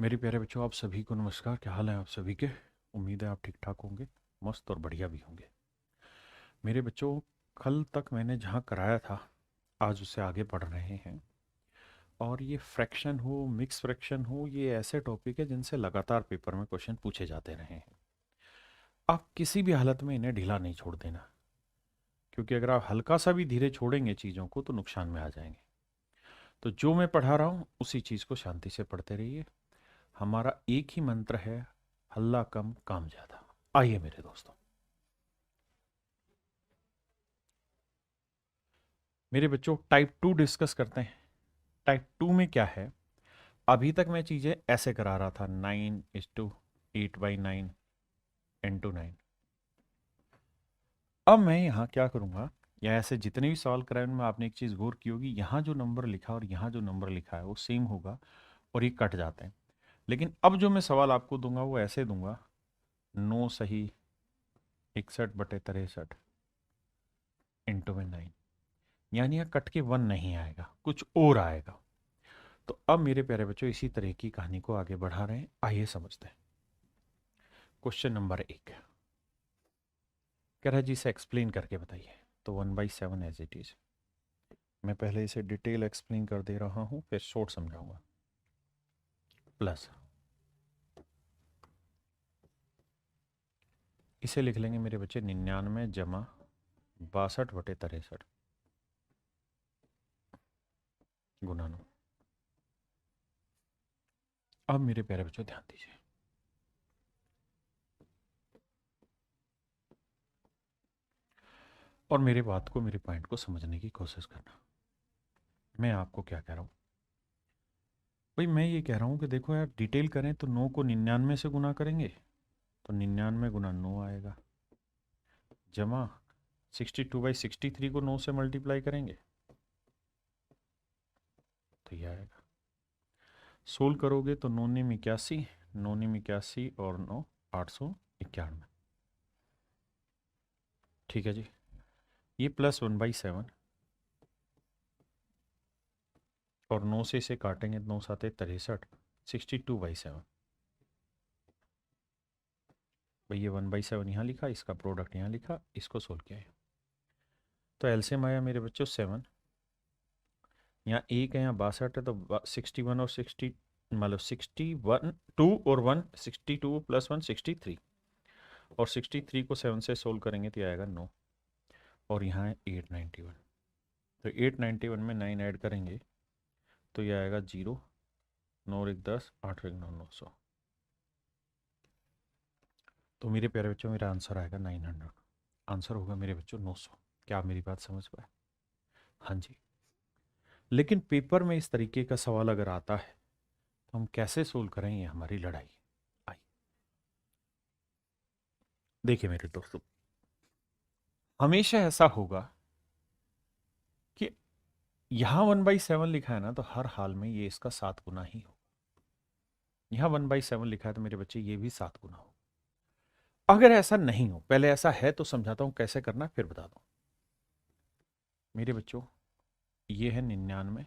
मेरे प्यारे बच्चों, आप सभी को नमस्कार। क्या हाल है आप सभी के? उम्मीद है आप ठीक ठाक होंगे, मस्त और बढ़िया भी होंगे। मेरे बच्चों, कल तक मैंने जहाँ कराया था आज उससे आगे बढ़ रहे हैं। और ये फ्रैक्शन हो, मिक्स फ्रैक्शन हो, ये ऐसे टॉपिक है जिनसे लगातार पेपर में क्वेश्चन पूछे जाते रहे हैं। आप किसी भी हालत में इन्हें ढीला नहीं छोड़ देना, क्योंकि अगर आप हल्का सा भी धीरे छोड़ेंगे चीज़ों को तो नुकसान में आ जाएंगे। तो जो मैं पढ़ा रहा हूँ उसी चीज़ को शांति से पढ़ते रहिए। हमारा एक ही मंत्र है, हल्ला कम काम ज़्यादा। आइए मेरे दोस्तों, मेरे बच्चों, टाइप टू डिस्कस करते हैं। टाइप टू में क्या है? अभी तक मैं चीज़ें ऐसे करा रहा था, 9:8/9 n/9। अब मैं यहाँ क्या करूँगा, या ऐसे जितने भी सवाल कराए उनमें आपने एक चीज़ गौर की होगी, यहाँ जो नंबर लिखा और यहाँ जो नंबर लिखा है वो सेम होगा और ये कट जाते हैं। लेकिन अब जो मैं सवाल आपको दूंगा वो ऐसे दूंगा, 9 सही 61/63 इंटू में 9, यानी यह कट के 1 नहीं आएगा, कुछ और आएगा। तो अब मेरे प्यारे बच्चों, इसी तरह की कहानी को आगे बढ़ा रहे हैं। आइए समझते हैं। क्वेश्चन नंबर 1 कह रहा है जी, इसे एक्सप्लेन करके बताइए। तो 1/7 एज इट इज। मैं पहले इसे डिटेल एक्सप्लेन कर दे रहा हूं, फिर शॉर्ट समझाऊंगा। प्लस इसे लिख लेंगे मेरे बच्चे, 99 जमा 62/63 गुना 9। अब मेरे प्यारे बच्चों ध्यान दीजिए, और मेरे बात को, मेरे पॉइंट को समझने की कोशिश करना। मैं आपको क्या कह रहा हूं भाई? मैं ये कह रहा हूं कि देखो यार, डिटेल करें तो 9 को 99 से गुना करेंगे तो 99 गुना 9 आएगा, जमा 62/63 को 9 से मल्टीप्लाई करेंगे तो ये आएगा। सोल्व करोगे तो 9×91, 9×81 और 9 891। ठीक है जी। ये प्लस 1/7 और 9 से इसे काटेंगे, 9×7 = 63, 62/7। भाई ये 1/7 यहाँ लिखा, इसका प्रोडक्ट यहाँ लिखा, इसको सोल्व किया है। तो एलसीएम आया मेरे बच्चों 7। यहाँ एक है, यहाँ 62 है, तो 61 और 60, मतलब 61 2 और 1 62 + 1 63, और 63 को 7 से सोल्व करेंगे तो ये आएगा 9, और यहाँ है 891। तो 891 में 9 ऐड करेंगे तो ये आएगा 0, 9 और 1 10, 8 और 1 9, 900। तो मेरे प्यारे बच्चों, मेरा आंसर आएगा 900। आंसर होगा मेरे बच्चों 900। क्या आप मेरी बात समझ पाए? हाँ जी। लेकिन पेपर में इस तरीके का सवाल अगर आता है तो हम कैसे सोल्व करेंगे हमारी लड़ाई? आई देखिए मेरे दोस्तों, हमेशा ऐसा होगा कि यहाँ 1/7 लिखा है ना, तो हर हाल में ये इसका 7 गुना ही हो। यहाँ 1/7 लिखा है तो मेरे बच्चे ये भी 7 गुना हो। अगर ऐसा नहीं हो, पहले ऐसा है तो समझाता हूं कैसे करना, फिर बताता हूं। मेरे बच्चों, ये है 99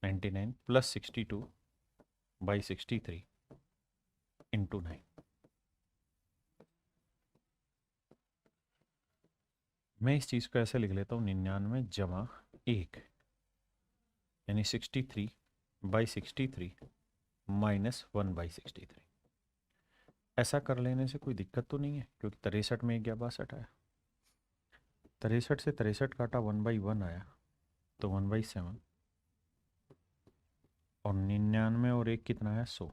99 + 62/63 इंटू 9। मैं इस चीज को ऐसे लिख लेता हूं, 99 जमा 1, यानी 63/63 माइनस 1/63। ऐसा कर लेने से कोई दिक्कत तो नहीं है, क्योंकि 63 में 1 गया, 62 आया। 63 से 63 काटा, 1/1 आया, तो 1/7। और 99 और 1 कितना है? 100।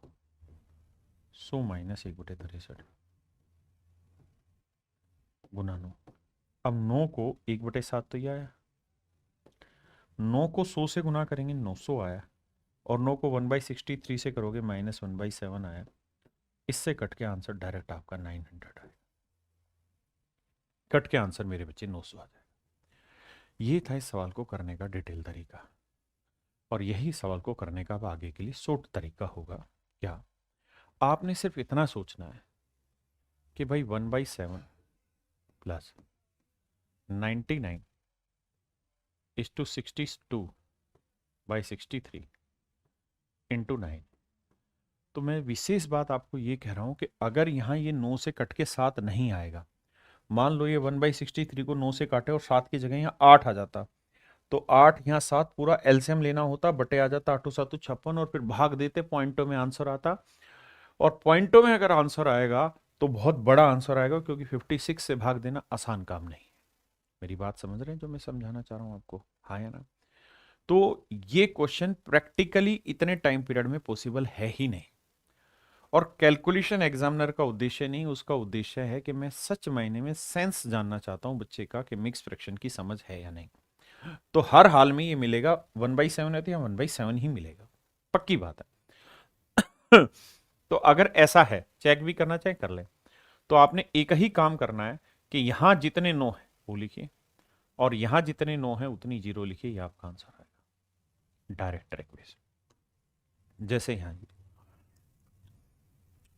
100 माइनस 1/63 गुना 9। अब 9 को 1/7 तो ये आया, 9 को 100 से गुना करेंगे 900 आया, और 9 को 1/63 से करोगे -1/7 आया। इससे कट के आंसर डायरेक्ट आपका 900 आएगा। कट के आंसर मेरे बच्चे 900 आ जाएगा। ये था इस सवाल को करने का डिटेल तरीका, और यही सवाल को करने का अब आगे के लिए शॉर्ट तरीका होगा। क्या? आपने सिर्फ इतना सोचना है कि भाई 1/7 प्लस 99 = 62/63 इंटू 9। तो मैं विशेष बात आपको ये कह रहा हूं कि अगर यहाँ ये 9 से कट के 7 नहीं आएगा, मान लो ये 1/63 को 9 से काटे और 7 की जगह यहाँ 8 आ जाता, तो 8 यहाँ 7 पूरा एलसीएम लेना होता, बटे आ जाता 8 7 56 और फिर भाग देते, पॉइंटों में आंसर आता। और पॉइंटों में अगर आंसर आएगा तो बहुत बड़ा आंसर आएगा, क्योंकि 56 से भाग देना आसान काम नहीं। मेरी बात समझ रहे हैं जो मैं समझाना चाह रहा हूं आपको? हाँ या ना? तो ये क्वेश्चन प्रैक्टिकली इतने टाइम पीरियड में पॉसिबल है ही नहीं। और कैलकुलेशन एग्जामिनर का उद्देश्य नहीं, उसका उद्देश्य है कि मैं सच मायने में सेंस जानना चाहता हूं बच्चे का कि मिक्स फ्रैक्शन की समझ है या नहीं। तो हर हाल में ये मिलेगा 1/7 है तो या 1/7 ही मिलेगा, पक्की बात है। तो अगर ऐसा है, चेक भी करना चाहे कर ले, तो आपने एक ही काम करना है कि यहां जितने 9 है वो लिखिए और यहां जितने 9 है उतनी 0 लिखिए, ये आपका आंसर आएगा डायरेक्ट इक्वेशन। जैसे यहां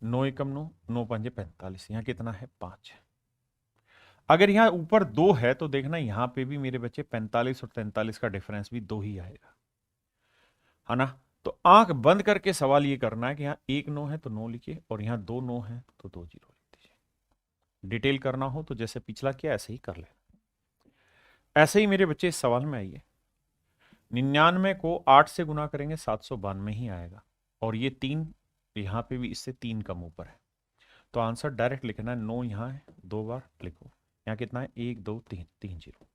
9 एकम 9, 9 पंजे 45, यहां कितना है 5। अगर यहां ऊपर 2 है तो देखना यहां पे भी मेरे बच्चे 45 और 43 का डिफरेंस भी 2 ही आएगा, है ना? तो आंख बंद करके सवाल ये करना है कि यहां 1 9 है तो 9 लिखिए और यहां 2 9 है तो 2 0 लिख दीजिए। डिटेल करना हो तो जैसे पिछला किया ऐसे ही कर ले। ऐसे ही मेरे बच्चे इस सवाल में आइए, 99 को 8 से गुना करेंगे 792 ही आएगा, और ये 3 यहां पे भी इससे 3 कम ऊपर है, तो आंसर डायरेक्ट लिखना है। 9 यहां है, 2 बार लिखो, यहां कितना है 1 2 3, 3 0।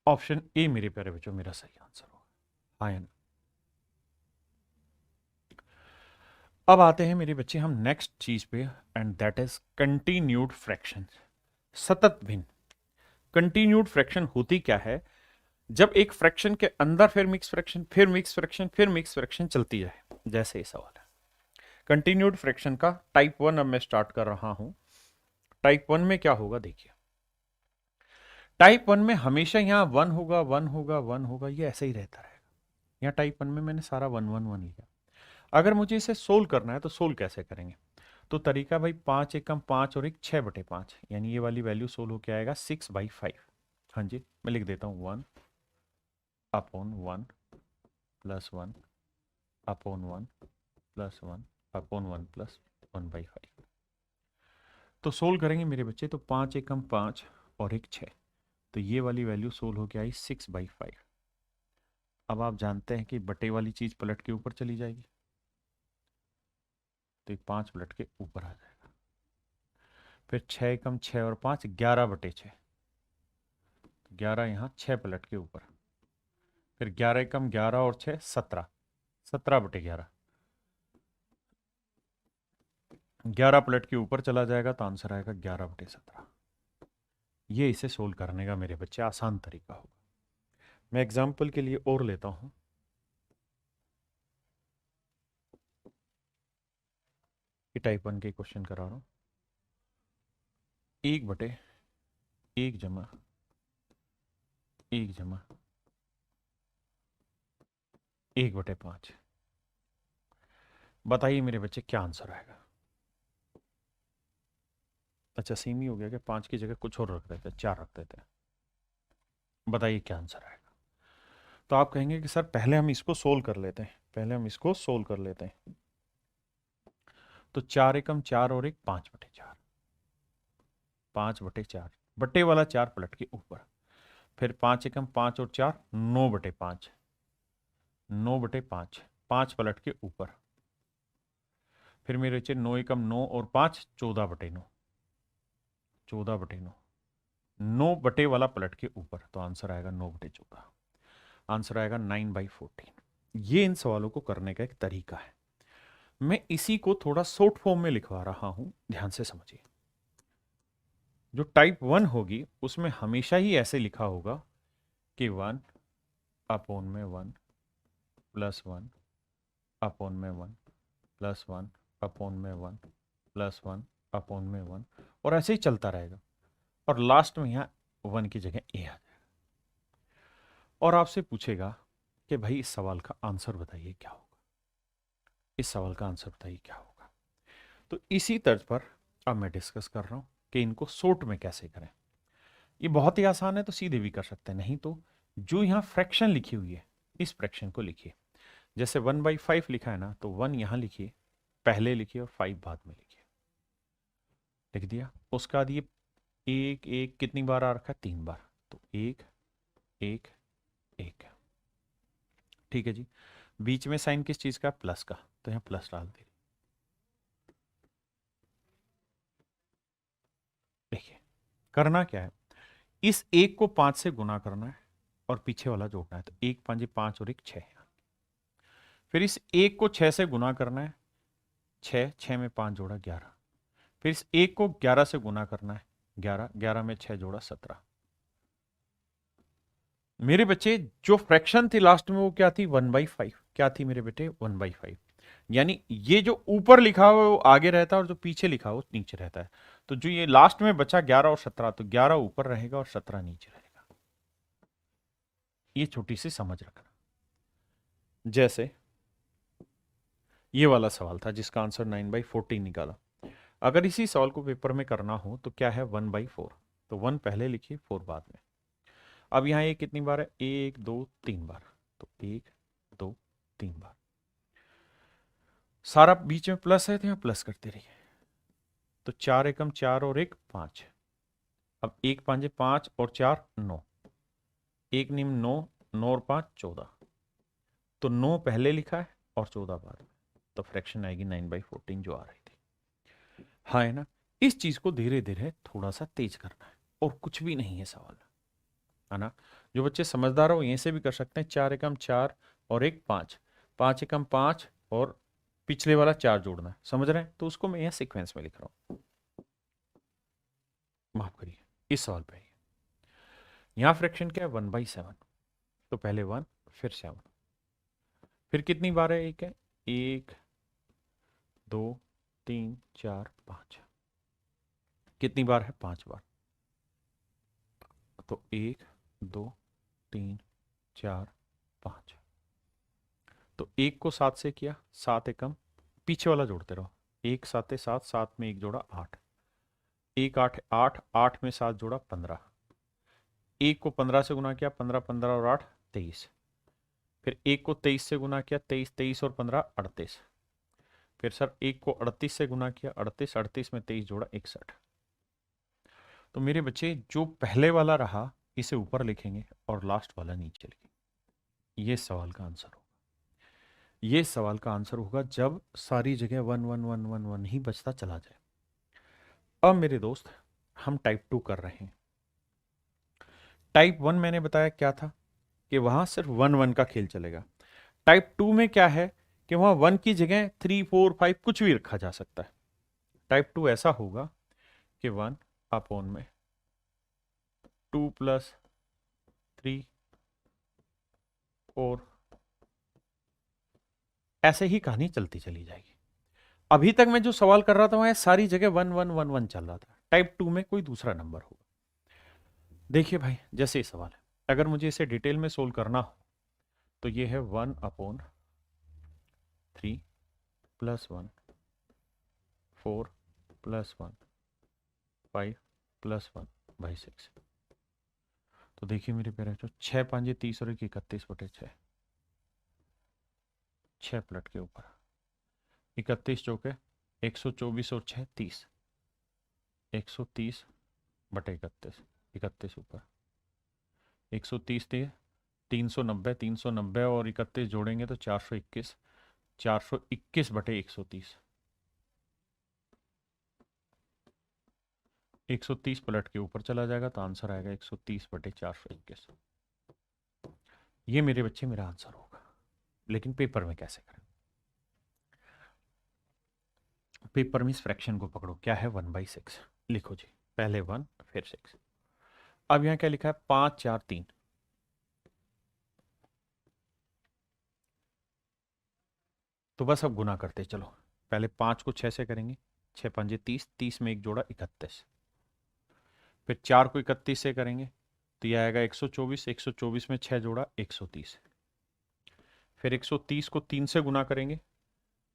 ऑप्शन ए मेरे प्यारे बच्चों मेरा सही आंसर होगा। हाँ या ना? अब आते हैं मेरे बच्चे हम नेक्स्ट चीज पे, and that is continued fraction, सतत भिन्न। कंटिन्यूड फ्रैक्शन होती क्या है? जब एक फ्रैक्शन के अंदर फिर मिक्स फ्रैक्शन, फिर मिक्स फ्रैक्शन, फिर मिक्स फ्रैक्शन चलती जाए, जैसे ये सवाल है। कंटिन्यूड फ्रैक्शन का टाइप 1 अब मैं स्टार्ट कर रहा हूं। टाइप 1 में क्या होगा देखिए, टाइप 1 में हमेशा यहां 1 होगा 1 होगा 1 होगा, ये ऐसे ही रहता रहेगा। यहाँ टाइप 1 में मैंने सारा 1 1 1 लिया। अगर मुझे इसे सोल्व करना है तो सोल्व कैसे करेंगे? तो तरीका भाई 5 एकम 5 और एक 6/5, यानी ये वाली वैल्यू सोल्व होकर आएगा 6/5। हाँ जी, मैं लिख देता हूँ 1 upon 1 plus 1 upon 1 plus 1 upon 1 plus 1/5। तो सोल्व करेंगे मेरे बच्चे, तो 5 एकम 5 और एक 6, तो ये वाली वैल्यू सोल्व होकर आई 6/5। अब आप जानते हैं कि बटे वाली चीज पलट के ऊपर चली जाएगी, तो 5 पलट के ऊपर आ जाएगा। फिर 6 एकम 6 और 5 11/6, 11 यहाँ 6 पलट के ऊपर। फिर 11 एकम 11 और 6 17, 17/11, 11 पलट के ऊपर चला जाएगा तो आंसर आएगा 11/17। ये इसे सोल्व करने का मेरे बच्चे आसान तरीका होगा। मैं एग्जाम्पल के लिए और लेता हूं, ये टाइप 1 के क्वेश्चन करा रहा हूं। 1/1 जमा 1 जमा 1/5, बताइए मेरे बच्चे क्या आंसर आएगा? अच्छा सेम ही हो गया कि 5 की जगह कुछ और रख देते, 4 रख देते हैं। बताइए क्या आंसर आएगा? तो आप कहेंगे कि सर पहले हम इसको सोल्व कर लेते हैं, पहले हम इसको सोल्व कर लेते हैं। तो 4 एकम 4 और एक 5/4, 5/4, बट्टे वाला 4 पलट के ऊपर। फिर 5 एकम 5 और 4 9/5, 9/5, 5 पलट के ऊपर। फिर मेरे बच्चे 9 एकम 9 और 5 14/9, 14/9, 9 बटे वाला पलट के ऊपर, तो आंसर आएगा 9/14, आंसर आएगा 9/14। ये इन सवालों को करने का एक तरीका है। मैं इसी को थोड़ा शॉर्ट फॉर्म में लिखवा रहा हूं, ध्यान से समझिए। जो टाइप 1 होगी उसमें हमेशा ही ऐसे लिखा होगा कि 1 अपॉन में 1 प्लस 1 अपॉन में 1 प्लस 1 अपॉन में 1 प्लस 1 अपॉन में 1, और ऐसे ही चलता रहेगा, और लास्ट में यहाँ 1 की जगह ए आ जाएगा। और आपसे पूछेगा कि भाई इस सवाल का आंसर बताइए क्या होगा, इस सवाल का आंसर बताइए क्या होगा। तो इसी तर्ज पर अब मैं डिस्कस कर रहा हूं कि इनको शॉर्ट में कैसे करें। ये बहुत ही आसान है, तो सीधे भी कर सकते हैं, नहीं तो जो यहाँ फ्रैक्शन लिखी हुई है इस फ्रैक्शन को लिखिए। जैसे 1/5 लिखा है ना, तो 1 यहाँ लिखिए, पहले लिखिए और 5 बाद में लिखिए। लिख दिया। उसके बाद ये एक एक कितनी बार आ रखा है? 3 बार। तो एक एक एक। ठीक है जी। बीच में साइन किस चीज का? प्लस का, तो यहाँ प्लस डाल दे। देखिए करना क्या है, इस एक को 5 से गुना करना है और पीछे वाला जोड़ना है। तो एक पांजे 5 और एक 6। फिर इस एक को 6 से गुना करना है, 6 6 में 5 जोड़ा 11। फिर इस एक को 11 से गुना करना है, 11 11 में 6 जोड़ा 17। मेरे बच्चे जो फ्रैक्शन थी लास्ट में वो क्या थी? 1/5। क्या थी मेरे बेटे? 1/5। यानी ये जो ऊपर लिखा हुआ है वो आगे रहता है और जो पीछे लिखा हुआ वो नीचे रहता है। तो जो ये लास्ट में बचा 11 और 17, तो 11 ऊपर रहेगा और 17 नीचे रहेगा। ये छोटी सी समझ रखना। जैसे ये वाला सवाल था जिसका आंसर 9/14 निकाला। अगर इसी सवाल को पेपर में करना हो तो क्या है? 1/4। तो 1 पहले लिखिए, 4 बाद में। अब यहाँ ये कितनी बार है? 1 2 3 बार। तो 1 2 3 बार। सारा बीच में प्लस है तो यहाँ प्लस करते रहिए। तो 4 एकम 4 और 1 5। अब 1 5 5 और 4 9। 1 निम 9, 9 और 5 14। तो 9 पहले लिखा है और 14 बाद में। तो फ्रैक्शन आएगी 9/14 जो आ रही थी। हाँ है ना? इस चीज को धीरे धीरे थोड़ा सा तेज करना है और कुछ भी नहीं है सवाल, है ना? जो बच्चे समझदार हो यहीं से भी कर सकते हैं। 4 एकम 4 और 1 5, 5 एकम 5 और पिछले वाला 4 जोड़ना है। समझ रहे हैं? तो उसको मैं यहाँ सीक्वेंस में लिख रहा हूँ। माफ करिए, इस सवाल पे यहाँ फ्रैक्शन क्या है? 1/7। तो पहले 1 फिर 7। फिर कितनी बार है? एक है, 1 2 3 4 5। कितनी बार है? 5 बार। तो 1 2 3 4 5। तो 1 को 7 से किया, 7 एकम, पीछे वाला जोड़ते रहो। 1 7 7, 7 में 1 जोड़ा 8, 1 8 8, 8 में 7 जोड़ा 15। 1 को 15 से गुना किया, 15 15 और 8 23। फिर 1 को 23 से गुना किया, 23 23 और 15 38। फिर सर 1 को 38 से गुना किया, 38 38 में 23 जोड़ा 61। तो मेरे बच्चे जो पहले वाला रहा इसे ऊपर लिखेंगे और लास्ट वाला नीचे लिखेंगे। ये सवाल का आंसर होगा। ये सवाल का आंसर होगा जब सारी जगह 1 1 1 1 1 ही बचता चला जाए। अब मेरे दोस्त हम टाइप 2 कर रहे हैं। टाइप 1 मैंने बताया क्या था कि वहां सिर्फ 1 1 का खेल चलेगा। टाइप 2 में क्या है कि वहां 1 की जगह 3 4 5 कुछ भी रखा जा सकता है। टाइप 2 ऐसा होगा कि 1 अपॉन में 2 + 3 4, ऐसे ही कहानी चलती चली जाएगी। अभी तक मैं जो सवाल कर रहा था वहां सारी जगह 1 1 1 1 चल रहा था। टाइप 2 में कोई दूसरा नंबर होगा। देखिए भाई, जैसे ये सवाल है, अगर मुझे इसे डिटेल में सोल्व करना हो तो ये है 1/3 + 1 4 + 1 5 + 1/6। तो देखिए मेरे प्यारे बच्चों, 6 5 30 और 1 31/6। 6 पलट के ऊपर 31 चौके 124 और 6 30। 130/31, 31 ऊपर 130 दिए, 390 390 और 31 जोड़ेंगे तो 421। 421/130। 130 पलट के ऊपर चला जाएगा तो आंसर आएगा 130/421। ये मेरे बच्चे मेरा आंसर होगा। लेकिन पेपर में कैसे करें? पेपर में इस फ्रैक्शन को पकड़ो, क्या है? 1/6 लिखो जी। पहले 1 फिर 6। अब यहां क्या लिखा है? 5 4 3। तो बस अब गुना करते चलो। पहले 5 को 6 से करेंगे, 6 5 30, 30 में 1 जोड़ा 31। फिर 4 को 31 से करेंगे तो यह आएगा 124, 124 में 6 जोड़ा 130। फिर 130 को 3 से गुना करेंगे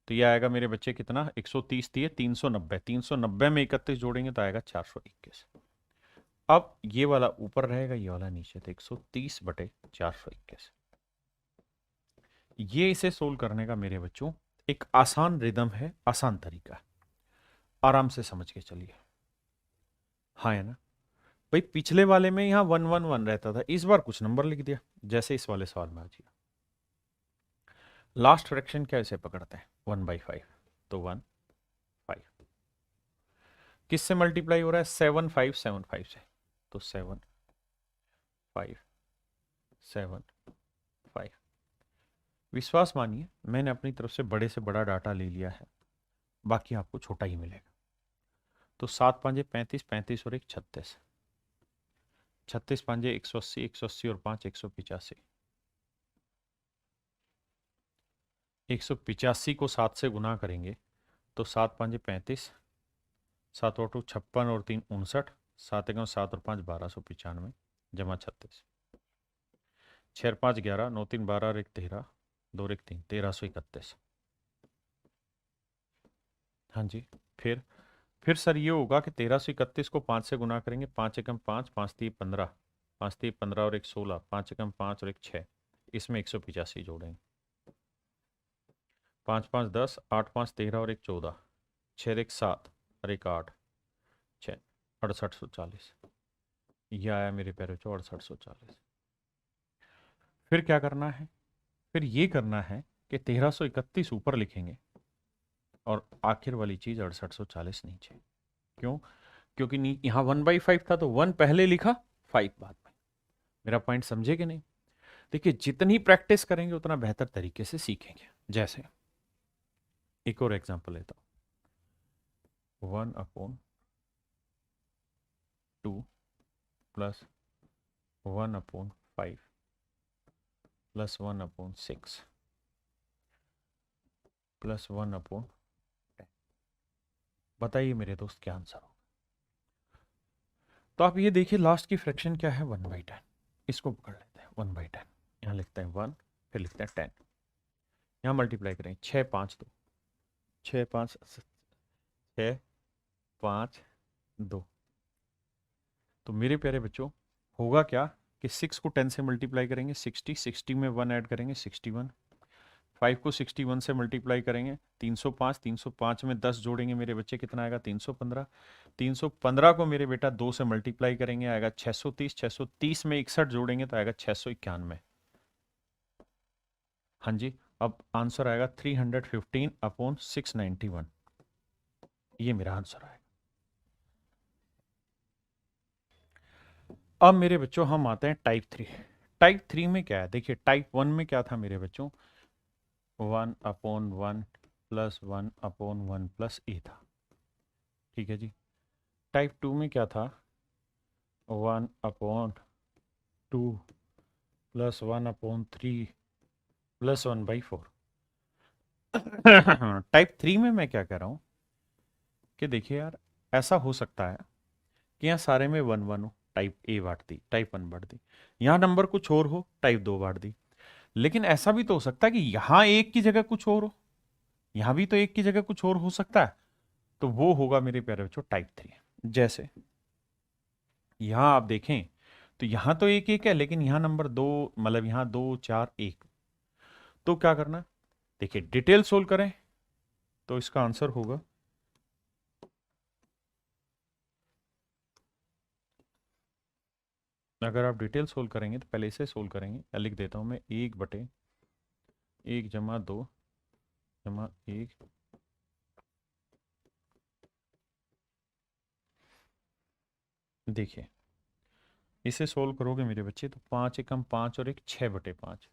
तो यह आएगा मेरे बच्चे कितना? 130 दिए, 390, 390 में 31 जोड़ेंगे तो आएगा 421। अब ये वाला ऊपर रहेगा, ये वाला नीचे, तो 130/421। ये इसे सोल्व करने का मेरे बच्चों एक आसान रिदम है, आसान तरीका है, आराम से समझ के चलिए। हाँ है ना भाई, पिछले वाले में यहाँ 1 1 1 रहता था, इस बार कुछ नंबर लिख दिया, जैसे इस वाले सवाल में आ जाइए। लास्ट फ्रैक्शन क्या इसे पकड़ते हैं, 1/5, तो 1/5 किससे मल्टीप्लाई हो रहा है, 7 5 7 5 से, तो 7 5 7 5। विश्वास मानिए मैंने अपनी तरफ से बड़े से बड़ा डाटा ले लिया है, बाकी आपको छोटा ही मिलेगा। तो 7 5 35, 35 और 1 36, 36 5 180, 180 और 5 185, 185 को 7 से गुना करेंगे तो 7 5 35, 7 और 2 56 और 3 59, 7 1 7 और 5 1295 जमा 36, 6 5 11, 9 3 12 और 1 13, 2 और 1 3 1331। हाँ जी, फिर सर ये होगा कि 1331 को 5 से गुना करेंगे, 5 एकम 5, 5 3 15, 5 3 15 और 1 16, 5 एकम 5 और 1 6, इसमें 185 जोड़ेंगे, 5 5 10, 8 5 13 और 1 14, 6 1 7 और 1 8, 6 6840। यह आया मेरे प्यारे बच्चों 6840। फिर क्या करना है, फिर ये करना है कि 1331 ऊपर लिखेंगे और आखिर वाली चीज 6840 नीचे। क्यों, क्योंकि यहाँ 1/5 था तो 1 पहले लिखा, 5 बाद में। मेरा पॉइंट समझे कि नहीं? देखिए जितनी प्रैक्टिस करेंगे उतना बेहतर तरीके से सीखेंगे। जैसे एक और एग्जांपल लेता हूं, 1/2 प्लस 1/5 प्लस 1/6 प्लस 1/10। बताइए मेरे दोस्त क्या आंसर होगा? तो आप ये देखिए लास्ट की फ्रैक्शन क्या है, 1/10। इसको पकड़ लेते हैं 1/10, यहाँ लिखते हैं 1, फिर लिखते हैं 10, यहाँ मल्टीप्लाई करें 6 5 2, 6 5 6 5 2। तो मेरे प्यारे बच्चों होगा क्या कि 6 को 10 से मल्टीप्लाई करेंगे 60, 60 में 1 ऐड करेंगे 61, 5 को 61 से मल्टीप्लाई करेंगे 305, 305 में 10 जोड़ेंगे मेरे बच्चे कितना आएगा 315, 315 को मेरे बेटा 2 से मल्टीप्लाई करेंगे आएगा 630, 630 में 61 जोड़ेंगे तो आएगा 691। हाँ जी, अब आंसर आएगा 315/691। ये मेरा आंसर आएगा। अब मेरे बच्चों हम आते हैं टाइप 3। टाइप 3 में क्या है, देखिए टाइप 1 में क्या था मेरे बच्चों, 1/1 प्लस 1/1 प्लस ए था, ठीक है जी। टाइप 2 में क्या था, 1/2 प्लस 1/3 प्लस 1/4। टाइप 3 में मैं क्या कह रहा हूं कि देखिए यार ऐसा हो सकता है कि यहाँ सारे में 1 1 हो, टाइप ए बांट दी, टाइप 1 बांट दी, यहाँ नंबर कुछ और हो, टाइप 2 बांट दी। लेकिन ऐसा भी तो हो सकता है कि यहाँ एक की जगह कुछ और हो, यहाँ भी तो एक की जगह कुछ और हो सकता है, तो वो होगा मेरे प्यारे बच्चों टाइप 3। जैसे यहाँ आप देखें तो यहाँ तो एक एक है, लेकिन यहाँ नंबर 2, मतलब यहाँ 2 4 1, तो क्या करना, देखिए डिटेल सोल्व करें तो इसका आंसर होगा, अगर आप डिटेल सोल्व करेंगे तो पहले इसे सोल्व करेंगे, लिख देता हूं मैं 1/1 जमा 2 जमा 1, देखिए इसे सोल्व करोगे मेरे बच्चे तो 5 एकम 5 और 1 6/5,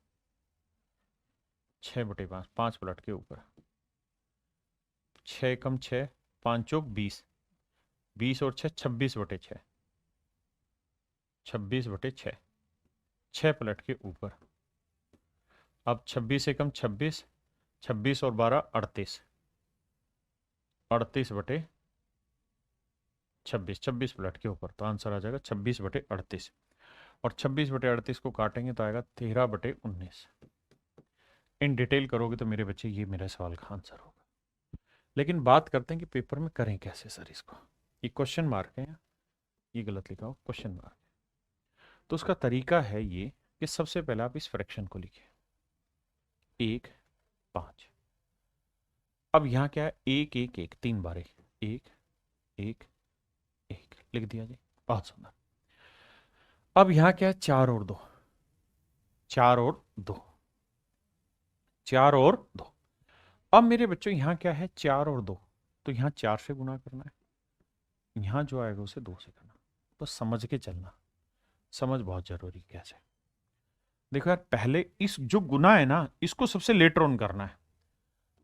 6/5, 5 पलट के ऊपर, 6 एकम 6, 5 चौक 20, 20 और 6 26/6, 26/6, 6 पलट के ऊपर। अब 26 एकम 26, 26 और 12 38, 38/26, 26 पलट के ऊपर, तो आंसर आ जाएगा 26/38। और 26/38 को काटेंगे तो आएगा 13/19। इन डिटेल करोगे तो मेरे बच्चे ये मेरे सवाल का आंसर होगा। लेकिन बात करते हैं कि पेपर में करें कैसे सर इसको, ये क्वेश्चन मार्क है, ये गलत लिखा हो, क्वेश्चन मार्क। तो उसका तरीका है ये कि सबसे पहले आप इस फ्रैक्शन को लिखिए, 1 5। अब यहाँ क्या है, 1 1 1, 3 बार 1 1 1 1 लिख दिया जी, बहुत सुंदर। अब यहाँ क्या है, 4 और 2, 4 और 2, 4 और 2। अब मेरे बच्चों यहाँ क्या है, 4 और 2, तो यहाँ 4 से गुना करना है, यहाँ जो आएगा उसे 2 से करना। बस समझ के चलना, समझ बहुत जरूरी कैसे। देखो यार, पहले इस जो गुना है ना, इसको सबसे लेटर ऑन करना है,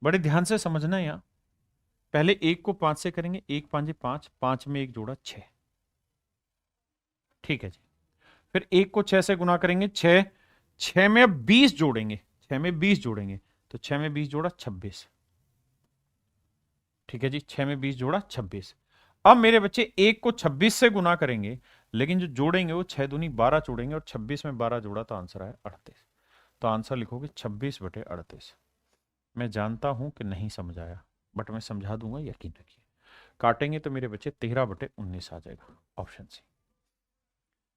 बड़े ध्यान से समझना है। यहाँ पहले 1 को 5 से करेंगे, 1 5 5, 5 में 1 जोड़ा 6, ठीक है जी। फिर 1 को 6 से गुना करेंगे, 6 6 में अब 20 जोड़ेंगे, 6 में 20 जोड़ेंगे, तो 6 में 20 जोड़ा 26, ठीक है जी। 6 में 20 जोड़ा 26। अब मेरे बच्चे 1 को 26 से गुना करेंगे, लेकिन जो जोड़ेंगे वो 6 दूनी 12 जोड़ेंगे, और 26 में 12 जोड़ा तो आंसर आया 38। तो आंसर लिखोगे 26/38। मैं जानता हूं कि नहीं समझ आया, बट मैं समझा दूंगा, यकीन रखिए। काटेंगे तो मेरे बच्चे 13/19 आ जाएगा, ऑप्शन सी।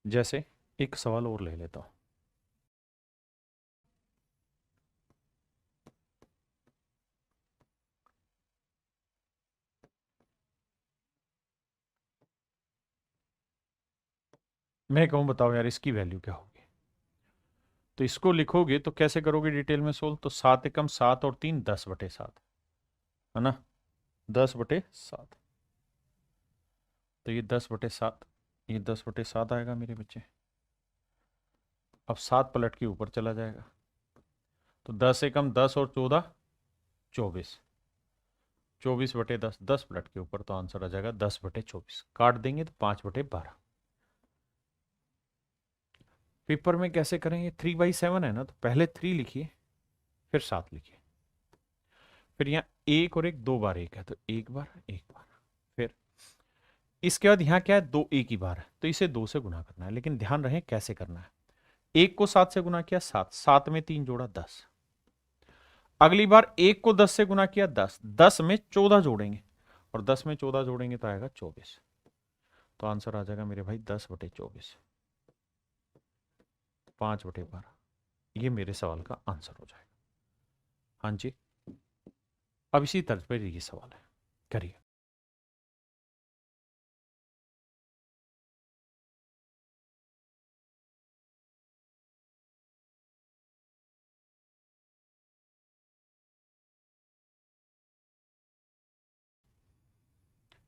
जैसे एक सवाल और ले लेता हूं। मैं कहूं बताओ यार इसकी वैल्यू क्या होगी, तो इसको लिखोगे तो कैसे करोगे डिटेल में सोल्व, तो 7 एकम 7 और 3 10/7, है ना, 10/7। तो ये 10/7, ये 10/7 आएगा मेरे बच्चे। अब 7 पलट के ऊपर चला जाएगा, तो 10 एकम 10 और 14 24, 24/10, 10 पलट के ऊपर, तो आंसर आ जाएगा 10/24। काट देंगे तो 5/12। पेपर में कैसे करेंगे, 3/7 है ना, तो पहले 3 लिखिए, फिर 7 लिखिए, फिर यहाँ 1 और 1 2 बार 1 है, तो 1 बार 1 बार, फिर इसके बाद यहाँ क्या है, 2 1 ही बार है, तो इसे 2 से गुना करना है, लेकिन ध्यान रहे कैसे करना है। 1 को 7 से गुना किया 7, 7 में 3 जोड़ा 10। अगली बार 1 को 10 से गुना किया 10, 10 में 14 जोड़ेंगे, और 10 में 14 जोड़ेंगे तो आएगा 24। तो आंसर आ जाएगा मेरे भाई 10/24, 5/12। ये मेरे सवाल का आंसर हो जाएगा। हाँ जी, अब इसी तर्ज पर ये सवाल है, करिए।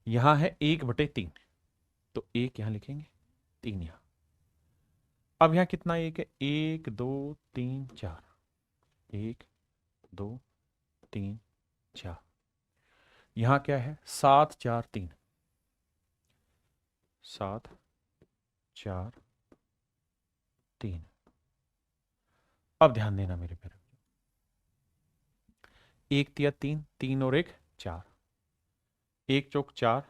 यहां है 1/3, तो 1 यहां लिखेंगे, 3 यहां। अब यहां कितना 1 है, 1 2 3 4, 1 2 3 4। यहां क्या है, 7 4 3, 7 4 3। अब ध्यान देना मेरे प्यारे, 1 तिया 3, 3 और 1 4, 1 चौक 4,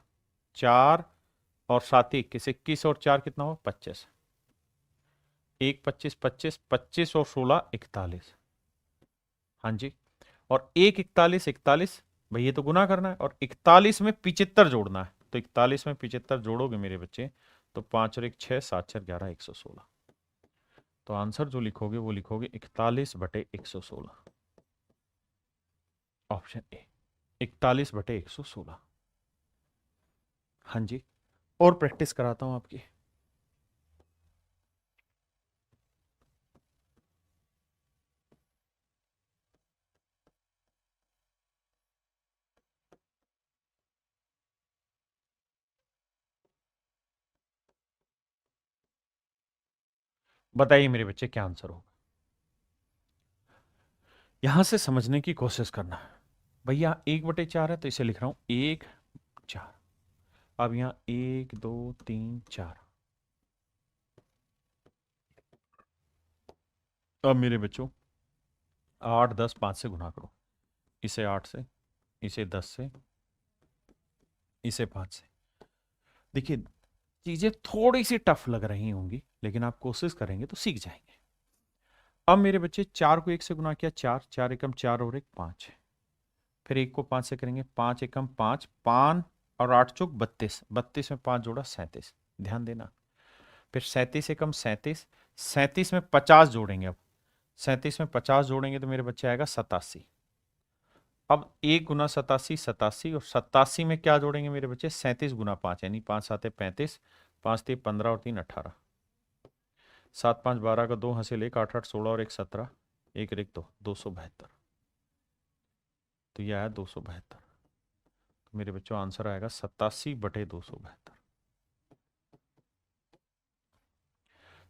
4 और 7 21, 21 और 4 कितना हो, 25, 1 25 25, 25 और 16 41। हाँ जी, और 1 41 41, भाई ये तो गुना करना है, और 41 में 75 जोड़ना है, तो 41 में 75 जोड़ोगे मेरे बच्चे, तो 5 और 1 6, 7 4 11 116। तो आंसर जो लिखोगे वो लिखोगे 41/116, ऑप्शन ए, 41/116। हाँ जी, और प्रैक्टिस कराता हूं आपकी। बताइए मेरे बच्चे क्या आंसर होगा, यहां से समझने की कोशिश करना। भैया 1/4 है, तो इसे लिख रहा हूं 1 4। अब यहां 1 2 3 4। अब मेरे बच्चों 8 10 5 से गुना करो, इसे 8 से, इसे 10 से, इसे 5 से। देखिए चीजें थोड़ी सी टफ लग रही होंगी, लेकिन आप कोशिश करेंगे तो सीख जाएंगे। अब मेरे बच्चे 4 को 1 से गुना किया 4, 4 एकम 4 और 1 5, फिर 1 को 5 से करेंगे, 5 एकम 5, 5 और 8 चौक 32, 32 में 5 जोड़ा 37, ध्यान देना। फिर 37 एकम 37, 37 में 50 जोड़ेंगे, अब 37 में 50 जोड़ेंगे तो मेरे बच्चे आएगा 87। अब 1 गुना 87 87, और 87 में क्या जोड़ेंगे मेरे बच्चे, 37 गुना 5, यानी 5 7 35, 5 3 15 और 3 18, 7 5 12 का 2 हासिल 1, 8 8 16 और 1 17, 1 1 2, 272। तो यह आया 272। तो मेरे बच्चों आंसर आएगा 87/272।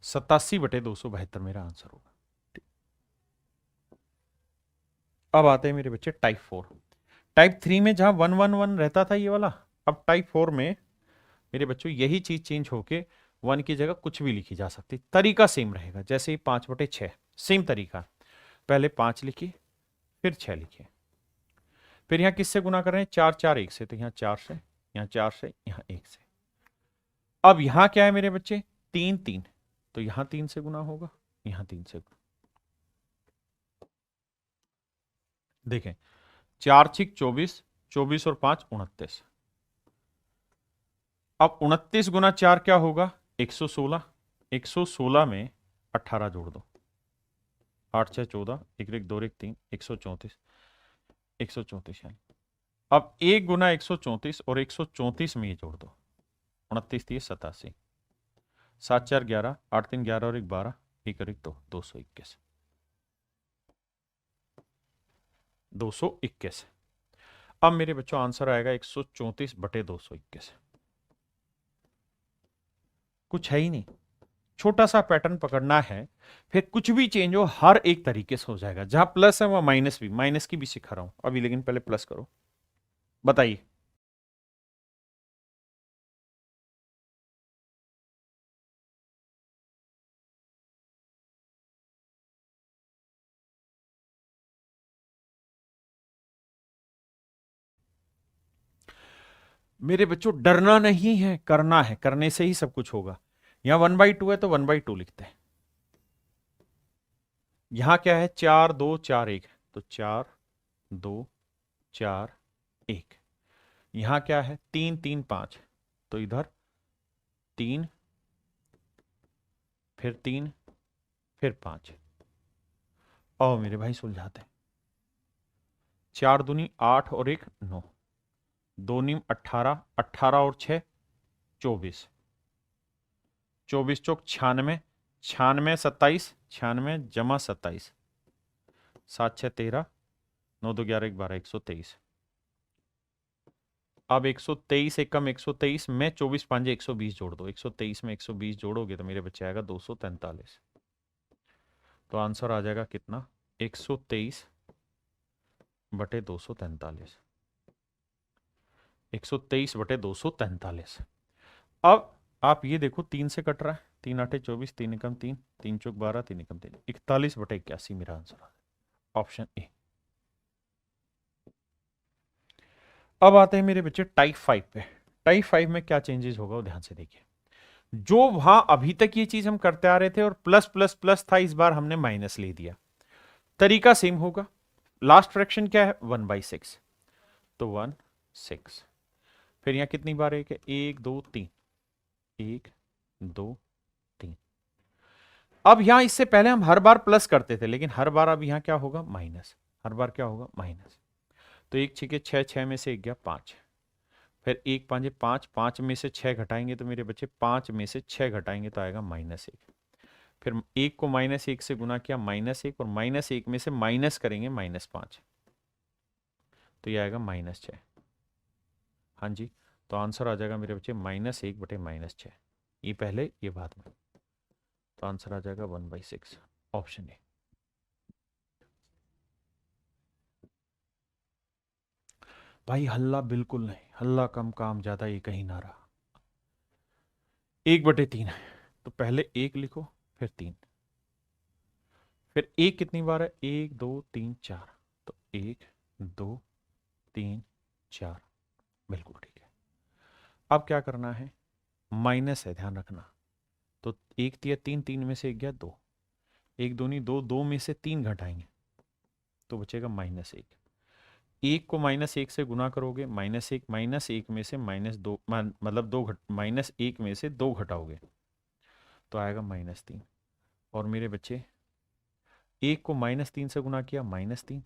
87/272 मेरा आंसर होगा। अब आते हैं मेरे बच्चे टाइप 4। टाइप 3 में जहां 1 1 1 रहता था ये वाला, अब टाइप 4 में मेरे बच्चों यही चीज चेंज होके 1 की जगह कुछ भी लिखी जा सकती, तरीका सेम रहेगा। जैसे ही 5/6, सेम तरीका, पहले 5 लिखिए फिर 6 लिखिए, फिर यहां किससे गुना कर रहे हैं, 4 4 1 से, तो यहां 4 से, यहां 4 से, यहां 1 से। अब यहां क्या है मेरे बच्चे, 3 3, तो यहां 3 से गुना होगा, यहां 3 से गुना। देखें, 4 6 24, 24 और 5 29। अब 29 गुना 4 क्या होगा, 116। 116 में 18 जोड़ दो, 8 6 14, 1 1 2 1 3, 134, 134 यानी। अब 1 गुना 134 और 134 में ये जोड़ दो, 29 3 87, 7 4 11, 8 3 11 और 1 12, 1 1 2, 221, 221। अब मेरे बच्चों आंसर आएगा 134/221। कुछ है ही नहीं, छोटा सा पैटर्न पकड़ना है, फिर कुछ भी चेंज हो हर एक तरीके से हो जाएगा। जहां प्लस है वहां माइनस भी, माइनस की भी सिखा रहा हूं अभी, लेकिन पहले प्लस करो। बताइए, मेरे बच्चों डरना नहीं है, करना है, करने से ही सब कुछ होगा। यहां 1/2 है तो 1/2 लिखते हैं। यहां क्या है, 4 2 4 1, तो 4 2 4 1। यहां क्या है, 3 3 5, तो इधर 3 फिर 3 फिर 5। आओ मेरे भाई सुलझाते हैं। 4 दूनी 8 और 1 9, 2 नीम 18, 18 और 6 24, 24 चौक 96, 96 27, 96 जमा 27, 7 6 13, 9 2 11 1 12, 123। अब 123 एकम 123 में 24 5 120 जोड़ दो, 123 में 120 जोड़ोगे तो मेरे बच्चे आएगा 243। तो आंसर आ जाएगा कितना, 123/243, 123/243। अब आप ये देखो, 3 से कट रहा है, 3 8 24, 3 एकम 3, 3 चौक 12, 3 एकम 3, 41/81 मेरा आंसर आ, ऑप्शन ए। अब आते हैं मेरे बच्चे टाइप 5 पे। टाइप 5 में क्या चेंजेस होगा वो ध्यान से देखिए। जो वहां अभी तक ये चीज हम करते आ रहे थे और प्लस प्लस प्लस था, इस बार हमने माइनस ले दिया, तरीका सेम होगा। लास्ट फ्रैक्शन क्या है, 1/6, तो 1 6। फिर यहां कितनी बार एक है, 1 2 3, 1 2 3। अब यहां इससे पहले हम हर बार प्लस करते थे, लेकिन हर बार अब यहां क्या होगा, माइनस, हर बार क्या होगा, माइनस। तो 1 6 6, 6 में से 1 गया 5, फिर 1 5 5, 5 में से 6 घटाएंगे तो मेरे बच्चे 5 में से 6 घटाएंगे तो आएगा -1। फिर 1 को -1 से गुना किया, -1, और -1 में से माइनस करेंगे -5, तो ये आएगा -6। हाँ जी, तो आंसर आ जाएगा मेरे बच्चे -1/-6। ये पहले ये बाद में, तो आंसर आ जाएगा 1/6, ऑप्शन ए। भाई हल्ला बिल्कुल नहीं, हल्ला कम काम ज्यादा, ये कहीं ना रहा। 1/3 है, तो पहले 1 लिखो फिर 3, फिर 1 कितनी बार है, 1 2 3 4, तो 1 2 3 4, बिल्कुल ठीक है। अब क्या करना है, माइनस है, ध्यान रखना। तो 1 तिया 3, 3 में से 1 गया 2, 1 दूनी 2, 2 में से 3 घटाएंगे तो बचेगा -1। 1 को -1 से गुना करोगे, -1 में से -2, मतलब 2 -1 में से 2 घटाओगे तो आएगा -3। और मेरे बच्चे एक को -3 से गुना किया -3,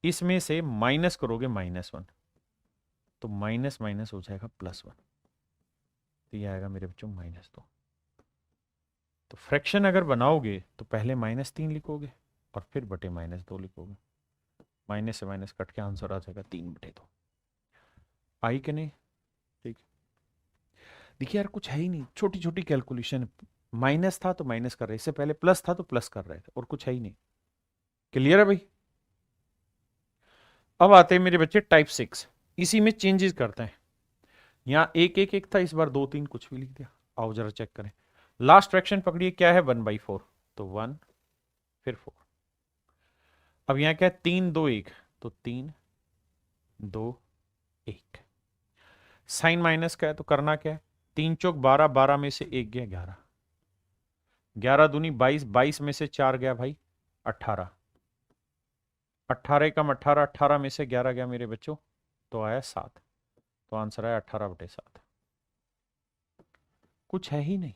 इसमें से माइनस करोगे -1, तो माइनस माइनस हो जाएगा +1, तो ये आएगा मेरे बच्चों -2। तो फ्रैक्शन अगर बनाओगे तो पहले -3 लिखोगे और फिर बटे -2 लिखोगे, माइनस से माइनस कट के आंसर आ जाएगा 3/2। आई कि नहीं? ठीक। देखिए यार कुछ है ही नहीं, छोटी छोटी कैलकुलेशन, माइनस था तो माइनस कर रहे, इससे पहले प्लस था तो प्लस कर रहे थे, और कुछ है ही नहीं। क्लियर है भाई? अब आते हैं मेरे बच्चे टाइप 6, इसी में चेंजेस करते हैं। यहां 1 1 1 था, इस बार 2 3 कुछ भी लिख दिया। आओ जरा चेक करें, लास्ट फ्रैक्शन पकड़िए, क्या है 1/4, तो 1 फिर 4। अब यहां क्या है 3 2 1, तो 3 2 1। साइन माइनस का है तो करना क्या है, 3 चौक 12, 12 में से 1 गया 11, 11 दूनी 22, 22 में से 4 गया भाई 18, 18 कम 18, 18 में से 11 गया मेरे बच्चों, तो आया 7, तो आंसर आया 18/7। कुछ है ही नहीं।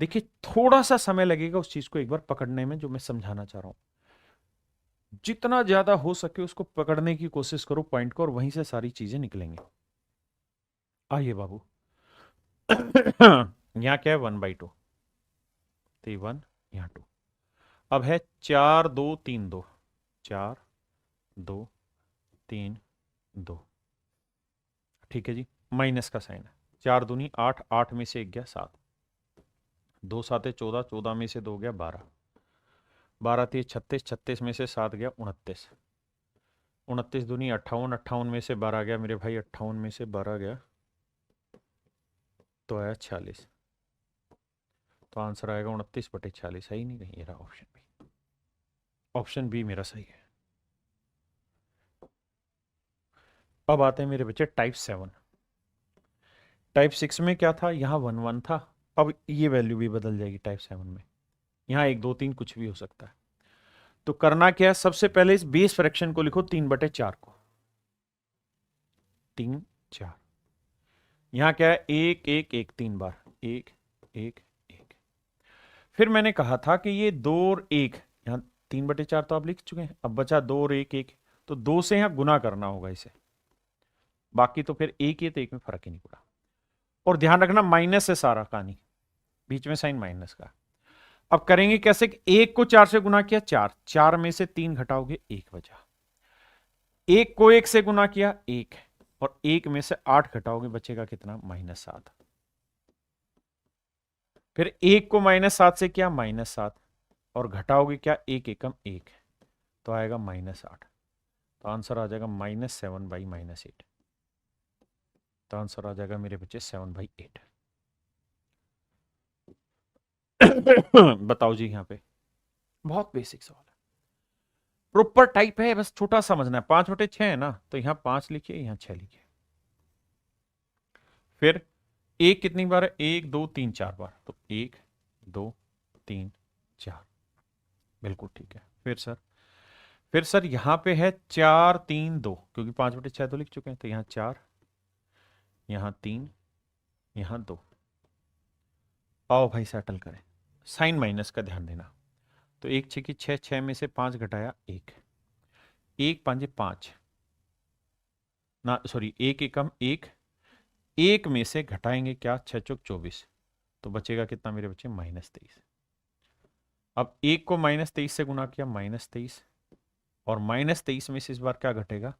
देखिए थोड़ा सा समय लगेगा उस चीज को एक बार पकड़ने में, जो मैं समझाना चाह रहा हूं, जितना ज्यादा हो सके उसको पकड़ने की कोशिश करो पॉइंट को, और वहीं से सारी चीजें निकलेंगी। आइए बाबू यहां क्या है 1/2, तो 1 यहां 2। अब है 4 2 3 2, 4 2 3 2, ठीक है जी, माइनस का साइन है, 4 दूनी 8, 8 में से 1 गया 7, 2 7 14, 14 में से 2 गया 12, 12 3 36, 36 में से 7 गया 29, 29 दूनी 58, 58 में से 12 गया मेरे भाई, 58 में से 12 गया तो आया 46, तो आंसर आएगा 29/46। है ही नहीं कहीं, ये रहा ऑप्शन बी, ऑप्शन बी मेरा सही है। अब आते हैं मेरे बच्चे टाइप 7। टाइप 6 में क्या था, यहां 1 1 था, अब ये वैल्यू भी बदल जाएगी टाइप 7 में, यहां 1 2 3 कुछ भी हो सकता है। तो करना क्या है, सबसे पहले इस बेस फ्रैक्शन को लिखो 3/4 को, 3 4, यहां क्या है 1 1 1, 3 बार 1 1 1। फिर मैंने कहा था कि ये 2 और 1, यहां 3/4 तो आप लिख चुके हैं, अब बचा 2 और 1 1, तो 2 से यहां गुना करना होगा इसे, बाकी तो फिर एक ही, तो एक में फर्क ही नहीं पड़ा। और ध्यान रखना माइनस से सारा कहानी, बीच में साइन माइनस का। अब करेंगे कैसे, एक को 4 से गुना किया 4, 4 में से 3 घटाओगे 1 बचा, एक को 1 से गुना किया 1, और 1 में से 8 घटाओगे बचेगा कितना -7, फिर 1 को -7 से किया -7, और घटाओगे क्या 1 एकम 1, तो आएगा -8, तो आंसर आ जाएगा -7/-8, तो आंसर आ जाएगा मेरे बच्चे 7/8। बताओ जी, यहां पे बहुत बेसिक सवाल है, प्रॉपर टाइप है, बस छोटा समझना है। 5/6 है ना, तो यहां 5 लिखिए, यहां 6 लिखिए। फिर एक कितनी बार है, 1 2 3 4 बार, तो 1 2 3 4, बिल्कुल ठीक है। फिर सर यहां पे है 4 3 2, क्योंकि 5/6 तो लिख चुके हैं, तो यहां 4, यहां 3, यहां 2। आओ भाई सेटल करें, साइन माइनस का ध्यान देना। तो 1 6 की 6, 6 में से 5 घटाया 1, 1 5 5 ना, सॉरी 1 एकम 1, 1 में से घटाएंगे क्या 6 चौक 24, तो बचेगा कितना मेरे बच्चे -23। अब 1 को -23 से गुना किया -23, और -23 में से इस बार क्या घटेगा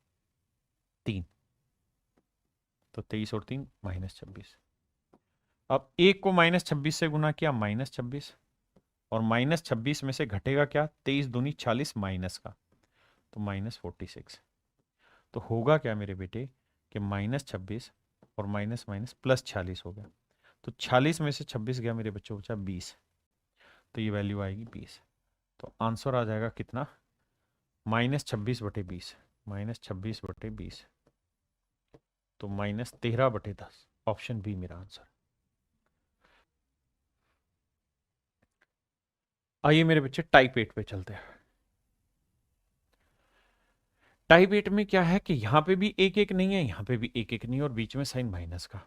3, तो 23 और 3 -26। अब 1 को -26 से गुना किया -26, और -26 में से घटेगा क्या 23 दूनी 40 माइनस का, तो -46। तो होगा क्या मेरे बेटे कि -26 और माइनस माइनस +46 हो गया, तो 46 में से 26 गया मेरे बच्चों, बचा 20, तो ये वैल्यू आएगी 20। तो आंसर आ जाएगा कितना -26/20, -26/20, तो -13/10, ऑप्शन बी मेरा आंसर। आइए मेरे बच्चे टाइप 8 पे चलते हैं। टाइप 8 में क्या है कि यहां पे भी 1 1 नहीं है, यहां पे भी 1 1 नहीं है, और बीच में साइन माइनस का।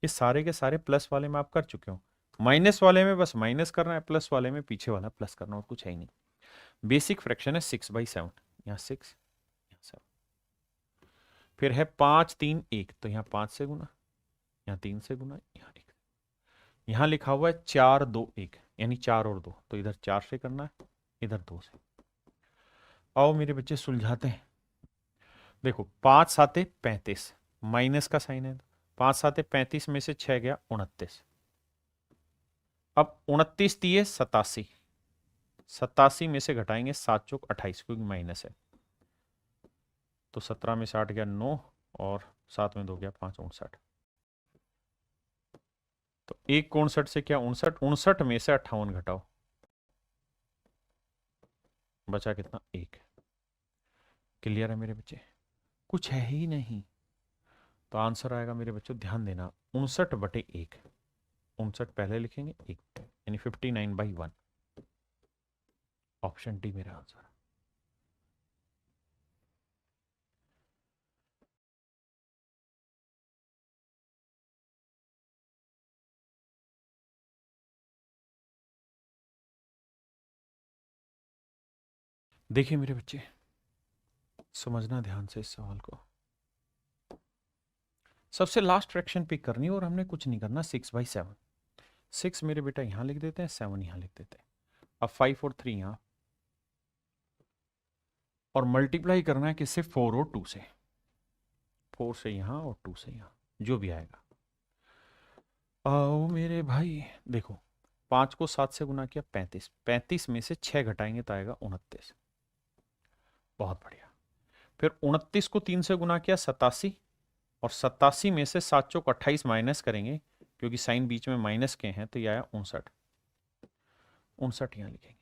ये सारे के सारे प्लस वाले में आप कर चुके हो, माइनस वाले में बस माइनस करना है, प्लस वाले में पीछे वाला प्लस करना, और कुछ है ही नहीं। बेसिक फ्रैक्शन है 6/7, यहाँ 6, यहाँ 7। फिर है 5 3 1, तो यहाँ 5 से गुना, यहाँ 3 से गुना, यहाँ 1। यहाँ लिखा हुआ है 4 2 1, यानी 4 और 2, तो इधर 4 से करना है, इधर 2 से। आओ मेरे बच्चे सुलझाते हैं। देखो 5 साते 35, माइनस का साइन है, 5 साते 35 में से 6 गया 29। अब 29 दिए 87, 87 में से घटाएंगे 7 चौक 28, क्योंकि माइनस है, तो 17 में से 8 गया 9, और 7 में 2 गया 5, 59। तो 1 59 से क्या 59, 59 में से 58 घटाओ, बचा कितना 1। क्लियर है मेरे बच्चे? कुछ है ही नहीं, तो आंसर आएगा मेरे बच्चों, ध्यान देना, 59/1। 59 पहले लिखेंगे 1, यानी 59/1। ऑप्शन डी मेरा आंसर। देखिए मेरे बच्चे, समझना ध्यान से इस सवाल को। सबसे लास्ट फ्रैक्शन पिक करनी है और हमने कुछ नहीं करना, 6/7। 6 मेरे बेटा यहां लिख देते हैं, 7 यहां लिख देते हैं। अब 5 और 3 यहां, और मल्टीप्लाई करना है किससे, 4 और 2 से। 4 से यहां और 2 से यहां, जो भी आएगा। आओ मेरे भाई देखो, 5 को 7 से गुना किया 35, 35 में से 6 घटाएंगे तो आएगा 29। बहुत बढ़िया। फिर 29 को 3 से गुना किया 87, और 87 में से 7 चौक 28 माइनस करेंगे, क्योंकि साइन बीच में माइनस के हैं, तो यह आया 59। 59 यहां लिखेंगे।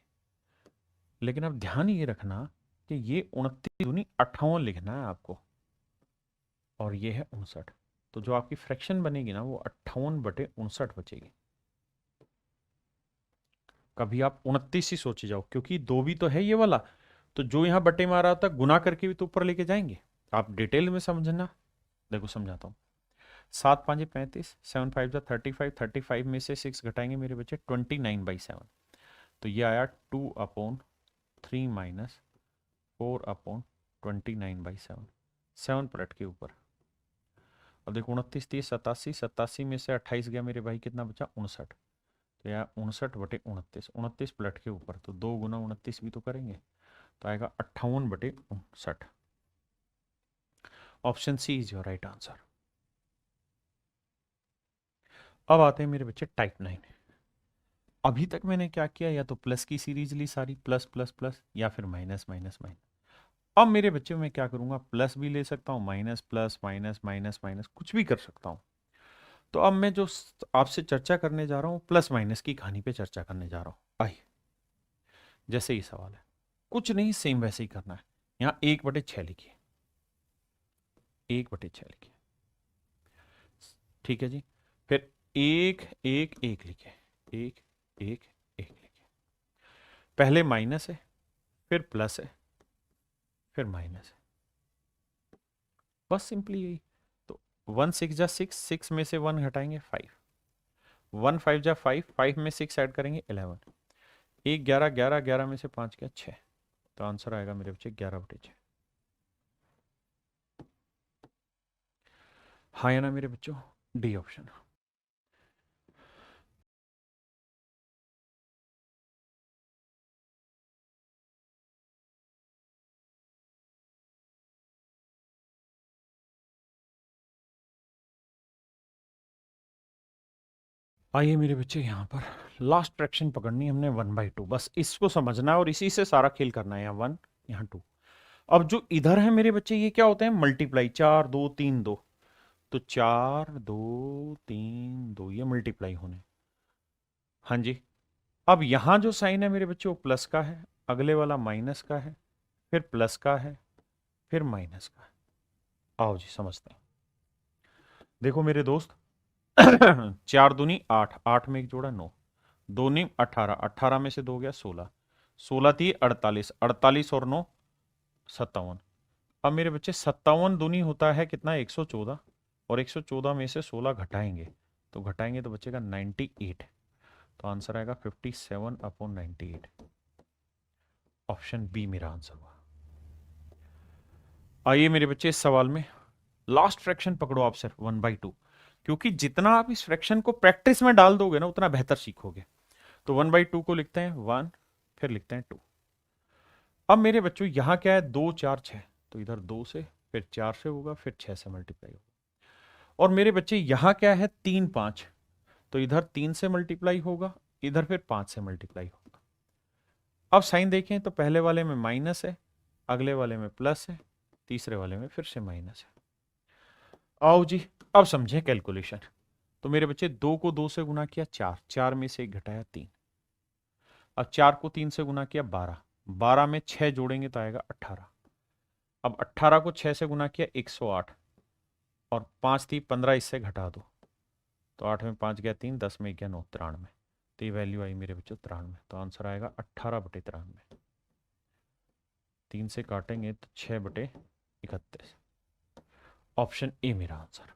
लेकिन अब ध्यान ये रखना कि ये 29 दूनी 58 लिखना है आपको, और ये है 59। तो जो आपकी फ्रैक्शन बनेगी ना, वो 58/59 बचेगी। कभी आप 29 ही सोचे जाओ, क्योंकि 2 भी तो है ये वाला, तो जो यहां बटे में आ रहा था गुना करके भी तो ऊपर लेके जाएंगे। आप डिटेल में समझना, देखो समझाता हूं। 7 5 35, 7 5 35, 35 में से 6 घटाएंगे मेरे बच्चे 29/7, तो ये आया 2/3 माइनस 4/29/7, 7 पलट के ऊपर। अब देखो 29 30 87, 87 में से 28 गया मेरे भाई, कितना बचा 59, तो यार 59/29, 29 पलट के ऊपर, तो 2 गुना 29 भी तो करेंगे, तो आएगा 58/59। Option C is your right answer. अब आते हैं मेरे बच्चे टाइप 9। अभी तक मैंने क्या किया, या तो प्लस की सीरीज ली सारी, प्लस प्लस प्लस, या फिर माइनस माइनस माइनस। अब मेरे बच्चे में क्या करूंगा, प्लस भी ले सकता हूं, minus plus, minus minus minus, कुछ भी कर सकता हूं। तो अब मैं जो आपसे चर्चा करने जा रहा हूं, प्लस माइनस की कहानी पे चर्चा करने जा रहा हूं। आइए, जैसे ही सवाल है, कुछ नहीं, सेम वैसे ही करना है। यहां 1/6 लिखिए, 1/6 लिखिए, ठीक है जी। फिर 1 1 1 लिखिए, 1 1 1 लिखिए। पहले माइनस है, फिर प्लस है, फिर माइनस है, बस सिंपली यही। तो 1 6 जा 6, 6 में से 1 घटाएंगे 5, 1 5 जा 5, 5 में 6 ऐड करेंगे 11, 1 11 11, 11 में से 5 गया 6, तो आंसर आएगा मेरे बच्चे 11/6। हाँ या ना मेरे बच्चों, डी ऑप्शन। आइए मेरे बच्चे, यहाँ पर लास्ट फ्रैक्शन पकड़नी है हमने, 1/2, बस इसको समझना है और इसी से सारा खेल करना है। यहाँ 1 यहाँ 2। अब जो इधर है मेरे बच्चे, ये क्या होते हैं, मल्टीप्लाई, 4 2 3 2, तो 4 2 3 2 ये मल्टीप्लाई होने। हाँ जी। अब यहां जो साइन है मेरे बच्चे, वो प्लस का है, अगले वाला माइनस का है, फिर प्लस का है, फिर माइनस का है। आओ जी समझते हैं। देखो मेरे दोस्त, 4 दूनी 8, 8 में एक जोड़ा 9, 2 नीम 18, 18 में से 2 गया 16, 16 थी 48, 48 और 9 57। अब मेरे बच्चे 57 दूनी होता है कितना, 114, और 114 में से 16 घटाएंगे, तो घटाएंगे तो बचेगा 98, तो आंसर आएगा 57/98। ऑप्शन बी मेरा आंसर हुआ। आइए मेरे बच्चे, इस सवाल में लास्ट फ्रैक्शन पकड़ो आप सिर्फ 1/2, क्योंकि जितना आप इस फ्रैक्शन को प्रैक्टिस में डाल दोगे ना उतना बेहतर सीखोगे। तो 1/2 को लिखते हैं 1, फिर लिखते हैं 2। अब मेरे बच्चों यहां क्या है, 2 4 6, तो इधर 2 से, फिर 4 से होगा, फिर 6 से मल्टीप्लाई होगा। और मेरे बच्चे यहां क्या है, 3 5, तो इधर 3 से मल्टीप्लाई होगा, इधर फिर 5 से मल्टीप्लाई होगा। अब साइन देखें तो पहले वाले में माइनस है, अगले वाले में प्लस है, तीसरे वाले में फिर से माइनस है। आओ जी, अब समझें कैलकुलेशन। तो मेरे बच्चे 2 को 2 से गुना किया 4, 4 में से 1 घटाया 3। अब 4 को 3 से गुना किया 12, 12 में 6 जोड़ेंगे तो आएगा 18। अब 18 को 6 से गुना किया 108, और 5 थी 15, इससे घटा दो तो 8 में 5 गया 3, 10 में 9, 93। तो ये वैल्यू आई मेरे बच्चों 93। तो आंसर आएगा 18/93। 3 से काटेंगे तो 6/31। ऑप्शन ए मेरा आंसर।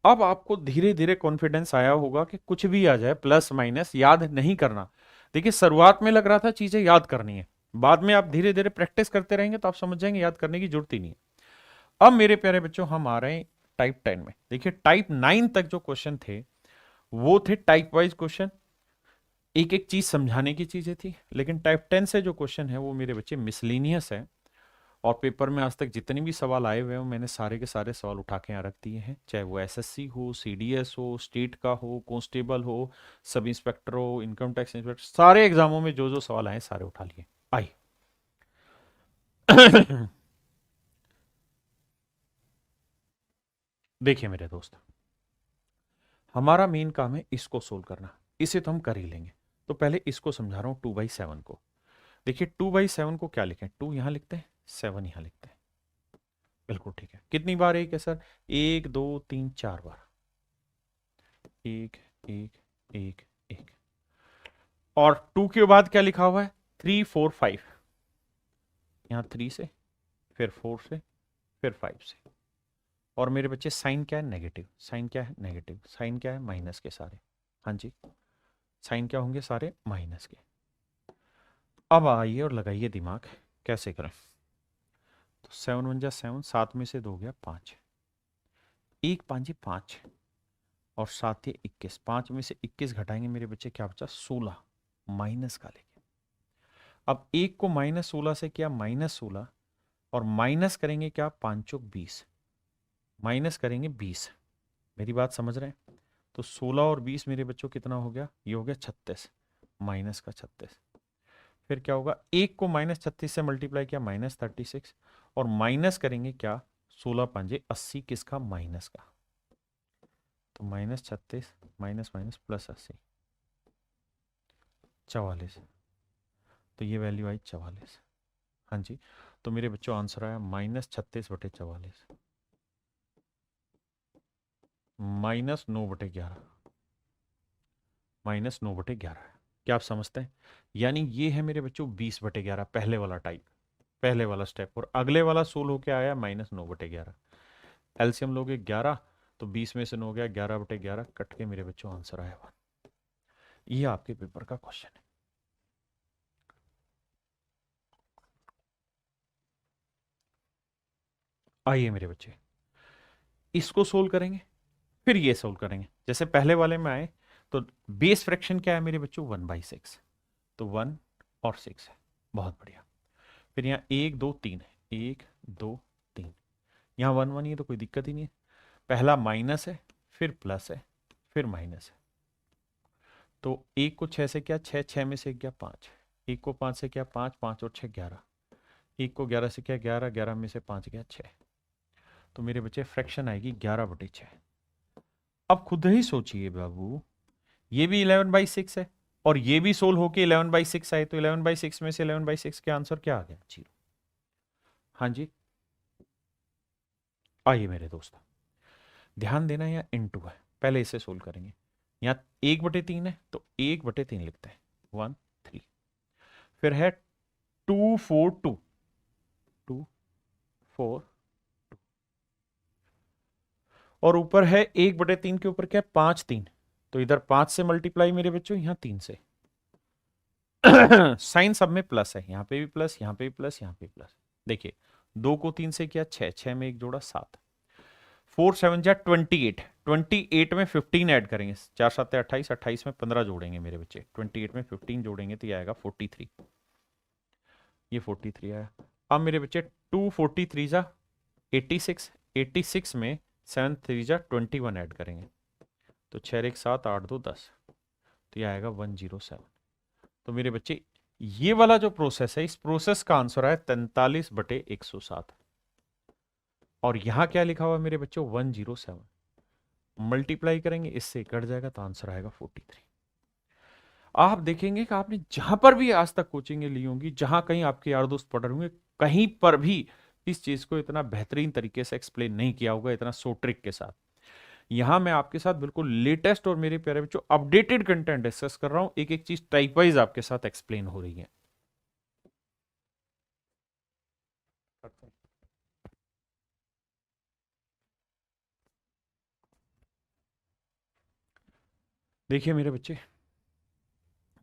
अब आपको धीरे धीरे कॉन्फिडेंस आया होगा कि कुछ भी आ जाए प्लस माइनस याद नहीं करना। देखिए शुरुआत में लग रहा था चीजें याद करनी है, बाद में आप धीरे धीरे प्रैक्टिस करते रहेंगे तो आप समझ जाएंगे याद करने की जरूरत ही नहीं है। अब मेरे प्यारे बच्चों हम आ रहे हैं टाइप 10 में। देखिए टाइप 9 तक जो क्वेश्चन थे वो थे टाइप वाइज क्वेश्चन, एक एक चीज समझाने की चीजें थी। लेकिन टाइप 10 से जो क्वेश्चन है वो मेरे बच्चे मिसलिनियस है, और पेपर में आज तक जितने भी सवाल आए हुए हैं मैंने सारे के सारे सवाल उठा के यहाँ रख दिए हैं, चाहे वो एसएससी हो, सीडीएस हो, स्टेट का हो, कांस्टेबल हो, सब इंस्पेक्टर हो, इनकम टैक्स इंस्पेक्टर, सारे एग्जामों में जो जो सवाल आए सारे उठा लिए। आई देखिए मेरे दोस्त, हमारा मेन काम है इसको सोल्व करना, इसे तो हम कर ही लेंगे। तो पहले इसको समझा रहा हूं 2/7 को। देखिए 2/7 को क्या लिखें, 2 यहां लिखते हैं, 7 यहां लिखते हैं। बिल्कुल ठीक है। कितनी बार एक है सर, 1 2 3 4 बार, 1 1 1 1। और 2 के बाद क्या लिखा हुआ है, 3 4 5, यहां 3 से, फिर 4 से, फिर 5 से। और मेरे बच्चे साइन क्या है, नेगेटिव। साइन क्या है, नेगेटिव। साइन क्या है, माइनस के सारे। हाँ जी, साइन क्या होंगे, सारे माइनस के। अब आइए और लगाइए दिमाग, कैसे करें। तो 7 1 जा 7, 7 में से 2 गया 5, 1 5 5, और 7 ये 21, 5 में से 21 घटाएंगे मेरे बच्चे क्या बचा, 16, माइनस का लेंगे। अब 1 को -16 से किया -16, और माइनस करेंगे क्या, 5 चौक 20, माइनस करेंगे 20। मेरी बात समझ रहे हैं। तो 16 और 20 मेरे बच्चों कितना हो गया, ये हो गया 36, माइनस का 36। फिर क्या होगा, 1 को -36 से मल्टीप्लाई किया -36, और माइनस करेंगे क्या, 16 5 80, किसका, माइनस का। तो -36 माइनस माइनस प्लस 80, 44। तो ये वैल्यू आई 44। हाँ जी, तो मेरे बच्चों आंसर आया -36/44, -9/11, -9/11। क्या आप समझते हैं। यानी ये है मेरे बच्चों 20/11, पहले वाला टाइप, पहले वाला स्टेप। और अगले वाला सोल होके आया -9/11। एलसीएम लोगे 11, तो 20 में से 9 गया, 11/11 कट के मेरे बच्चों आंसर आया 1। ये आपके पेपर का क्वेश्चन है। आइए मेरे बच्चे, इसको सोल्व करेंगे, फिर ये सोल्व करेंगे। जैसे पहले वाले में आए तो बेस फ्रैक्शन क्या है मेरे बच्चों, 1/6, तो 1 और 6 है, बहुत बढ़िया। फिर यहाँ 1 2 3 है, 1 2 3, यहाँ 1 1 ये तो कोई दिक्कत ही नहीं है। पहला माइनस है, फिर प्लस है, फिर माइनस है। तो 1 को 6 से क्या, 6 6 में से गया 5, 1 को 5 से क्या, 5 5 और 6 11, 1 को 11 से क्या, 11 11 में से 5 गया 6। तो मेरे बच्चे फ्रैक्शन आएगी 11/6। अब खुद ही सोचिए बाबू, ये भी 11/6 है, और ये भी सोल्व होके 11/6 आए, तो 11/6 में से 11/6 के आंसर क्या आ गया, 0। हाँ जी, आइए मेरे दोस्त, ध्यान देना, यहाँ इनटू है, पहले इसे सोल्व करेंगे। यहाँ 1/3 है, तो 1/3 लिखते हैं, 1 3। फिर है 2 4 2, 2 4, और ऊपर है 1/3 के ऊपर क्या है, 5 3, तो इधर 5 से मल्टीप्लाई मेरे बच्चों, यहाँ 3 से, साइन सब में प्लस है, यहाँ पे भी प्लस, यहाँ पे भी प्लस, यहाँ पे भी प्लस। देखिए 2 को 3 से किया 6, 6 में एक जोड़ा 7, 4 7 जा 28, 28 में 15 ऐड करेंगे, 4 7 28, 28 में 15 जोड़ेंगे मेरे बच्चे, 28 में 15 जोड़ेंगे तो ये आएगा 43, ये 43 आया। अब मेरे बच्चे 2 43 जा 86, 86 में 7 3 जा 21 ऐड करेंगे तो 6 1 7 8 2 10, तो ये आएगा 107। तो मेरे बच्चे ये वाला जो प्रोसेस है, इस प्रोसेस का आंसर है 43/107, और यहां क्या लिखा हुआ है मेरे बच्चों 107, मल्टीप्लाई करेंगे इससे कट जाएगा तो आंसर आएगा 43। आप देखेंगे कि आपने जहां पर भी आज तक कोचिंगें ली होंगी, जहां कहीं आपके यार दोस्त पढ़ रहे होंगे, कहीं पर भी इस चीज को इतना बेहतरीन तरीके से एक्सप्लेन नहीं किया होगा, इतना सो ट्रिक के साथ। यहां मैं आपके साथ बिल्कुल लेटेस्ट और मेरे प्यारे बच्चों अपडेटेड कंटेंट डिस्कस कर रहा हूं, एक एक चीज टाइप वाइज आपके साथ एक्सप्लेन हो रही है। देखिए मेरे बच्चे,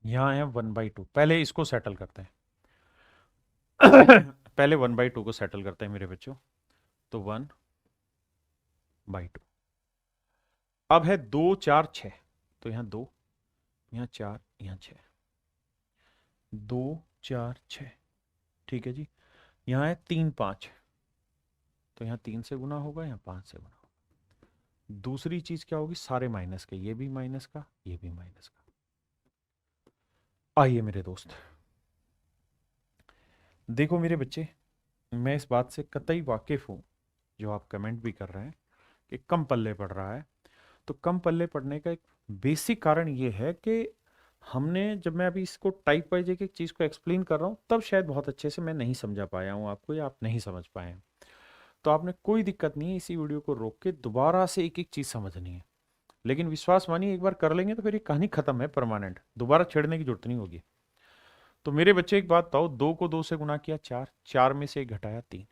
यहां है 1/2, पहले इसको सेटल करते हैं। पहले 1/2 को सेटल करते हैं मेरे बच्चों, तो 1/2। अब है 2 4 6, तो यहां 2, यहां 4, यहां 6, 2 4 6, ठीक है जी। यहां है 3 5, तो यहां 3 से गुना होगा, यहां 5 से गुना होगा। दूसरी चीज क्या होगी, सारे माइनस के, ये भी माइनस का, ये भी माइनस का। आइए मेरे दोस्त, देखो मेरे बच्चे, मैं इस बात से कतई वाकिफ हूं, जो आप कमेंट भी कर रहे हैं कि कम पल्ले पड़ रहा है। तो कम पल्ले पड़ने का एक बेसिक कारण ये है कि हमने, जब मैं अभी इसको टाइप वाइज एक एक चीज को एक्सप्लेन कर रहा हूं, तब शायद बहुत अच्छे से मैं नहीं समझा पाया हूं आपको, या आप नहीं समझ पाए हैं। तो आपने कोई दिक्कत नहीं है, इसी वीडियो को रोक के दोबारा से एक एक चीज समझनी है। लेकिन विश्वास मानिए, एक बार कर लेंगे तो फिर ये कहानी खत्म है, परमानेंट, दोबारा छेड़ने की जरूरत नहीं होगी। तो मेरे बच्चे एक बात बताओ, 2 को 2 से गुना किया 4, 4 में से 1 घटाया 3,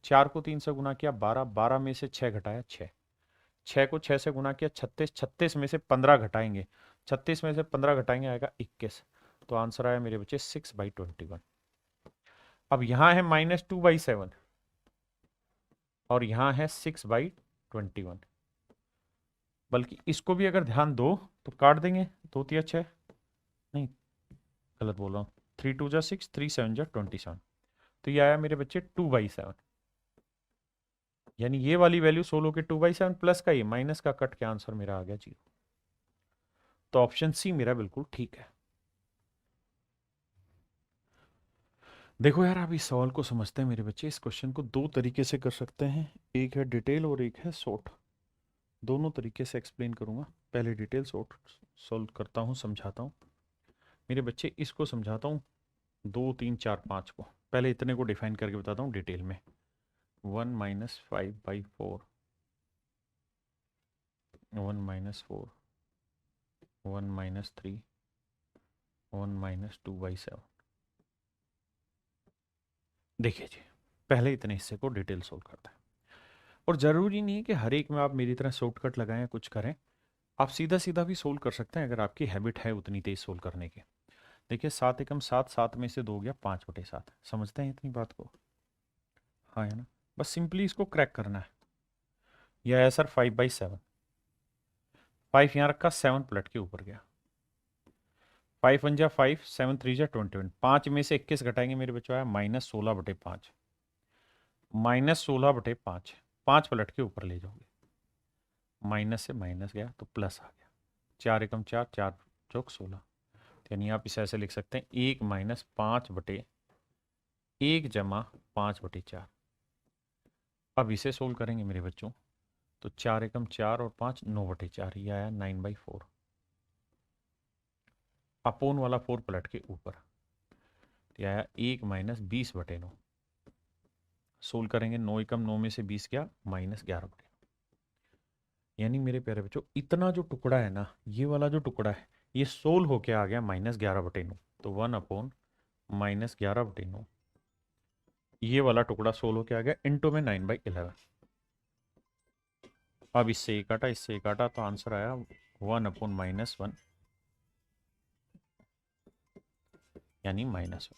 4 को 3 से गुना किया 12, 12 में से 6 घटाया 6, 6 को 6 से गुना किया 36, 36 में से 15 घटाएंगे, 36 में से 15 घटाएंगे आएगा 21। तो आंसर आया मेरे बच्चे 6/21। अब यहां है -2/7 और यहां है 6/21, बल्कि इसको भी अगर ध्यान दो तो काट देंगे, 2 तिया 6, नहीं गलत बोल रहा हूँ, 3 2 जा 6, 3 7 जा 27, तो ये आया मेरे बच्चे 2/7। यानी ये वाली वैल्यू 16 के 2/7 प्लस का, ये माइनस का कट के आंसर मेरा आ गया 0। तो ऑप्शन सी मेरा बिल्कुल ठीक है। देखो यार, आप इस सवाल को समझते हैं मेरे बच्चे, इस क्वेश्चन को दो तरीके से कर सकते हैं, एक है डिटेल और एक है शॉर्ट। दोनों तरीके से एक्सप्लेन करूंगा, पहले डिटेल शॉर्ट सॉल्व करता हूं, समझाता हूं मेरे बच्चे, इसको समझाता हूं 2 3 4 5 को। पहले इतने को डिफाइन करके बताता हूं डिटेल में। 1 - 5/4, 1 - 4, 1 - 3, 1 - 2/7। देखिए जी, पहले इतने हिस्से को डिटेल सोल्व करते हैं, और ज़रूरी नहीं है कि हर एक में आप मेरी तरह शॉर्टकट लगाएं या कुछ करें, आप सीधा सीधा भी सोल्व कर सकते हैं अगर आपकी हैबिट है उतनी तेज सोल्व करने की। देखिए 7 एकम 7, 7 में से 2 गया 5/7, समझते हैं इतनी बात को? हाँ है ना, बस सिंपली इसको क्रैक करना है। यह है सर 5/7, 5 यहाँ रखा, 7 पलट के ऊपर गया, 5 1 जा 5, 7 3 जा 21, 5 में से 21 घटाएंगे मेरे बच्चों, आया -16/5, -16/5, 5 पलट के ऊपर ले जाओगे, माइनस से माइनस गया तो प्लस आ गया, 4 एकम 4, 4 चौक 16, यानी आप इसे ऐसे लिख सकते हैं 1 - 5/1 जमा 5/4। अब इसे सोल्व करेंगे मेरे बच्चों, तो 4 एकम 4 और 5 9/4, ये आया 9/4, अपोन वाला 4 पलट के ऊपर, तो ये आया 1 - 20/9। सोल्व करेंगे, 9 एकम 9 में से 20 गया -11/9। यानी मेरे प्यारे बच्चों, इतना जो टुकड़ा है ना, ये वाला जो टुकड़ा है, ये सोल्व होके आ गया -11/9, तो 1/, -11/9, ये वाला टुकड़ा सोल्व होके आ गया इनटू में 9/11। अब इससे एक काटा, इससे एक काटा, तो आंसर आया 1/-1, यानी -1।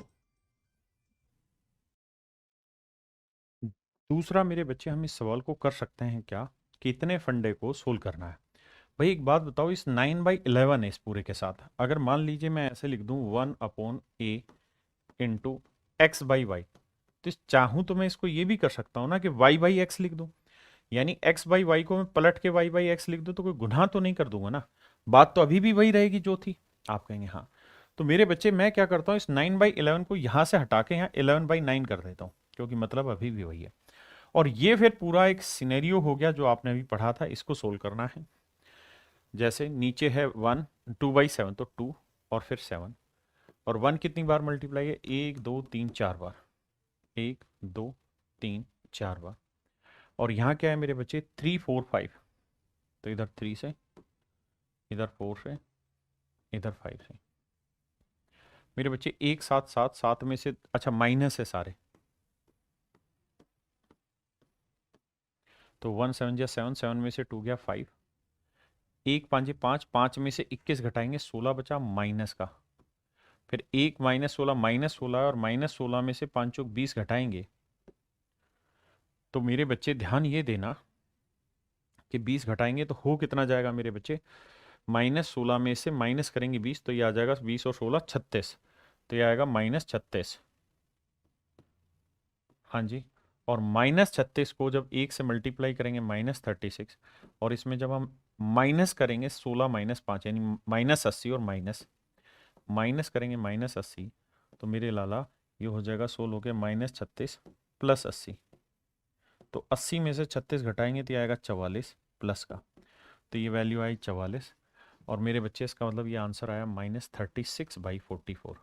दूसरा मेरे बच्चे, हम इस सवाल को कर सकते हैं क्या, कि इतने फंडे को सोल्व करना है। भाई एक बात बताओ, इस 9/11 है इस पूरे के साथ, अगर मान लीजिए मैं ऐसे लिख दूं 1/a इंटू x/y, तो चाहूं तो मैं इसको ये भी कर सकता हूं ना कि y/x लिख दूं, यानी x/y को मैं पलट के y/x लिख दूं, तो कोई गुनाह तो नहीं कर दूंगा ना, बात तो अभी भी वही रहेगी जो थी। आप कहेंगे हाँ। तो मेरे बच्चे मैं क्या करता हूं, इस 9/11 को यहां से हटा के यहाँ 11/9 कर देता हूं, क्योंकि मतलब अभी भी वही है। और ये फिर पूरा एक सिनेरियो हो गया जो आपने अभी पढ़ा था, इसको सोल्व करना है। जैसे नीचे है 1, 2/7 तो 2 और फिर 7, और 1 कितनी बार मल्टीप्लाई है, 1 2 3 4 बार, 1 2 3 4 बार। और यहाँ क्या है मेरे बच्चे, 3 4 5, तो इधर 3 से, इधर 4 से, इधर 5 से। मेरे बच्चे एक साथ साथ सात में से, अच्छा माइनस है सारे, तो 1 7 जा 7, 7 में से 2 गया 5, एक 5 5, 5 में से 21 घटाएंगे 16 बचा माइनस का, फिर एक -16 और -16 में से 5 चौक 20 घटाएंगे। तो मेरे बच्चे ध्यान ये देना कि 20 घटाएंगे तो हो कितना जाएगा मेरे बच्चे, -16 में से माइनस करेंगे 20, तो ये आ जाएगा 20 और 16 36, तो ये आएगा -36। हाँ जी। और -36 को जब एक से मल्टीप्लाई करेंगे -36, और इसमें जब हम माइनस करेंगे 16 -5 यानी -80, और माइनस करेंगे -80, तो मेरे लाला ये हो जाएगा 16 हो गया -36 प्लस 80, तो 80 में से 36 घटाएंगे तो ये आएगा 44 प्लस का, तो ये वैल्यू आई 44। और मेरे बच्चे इसका मतलब ये आंसर आया -36/44।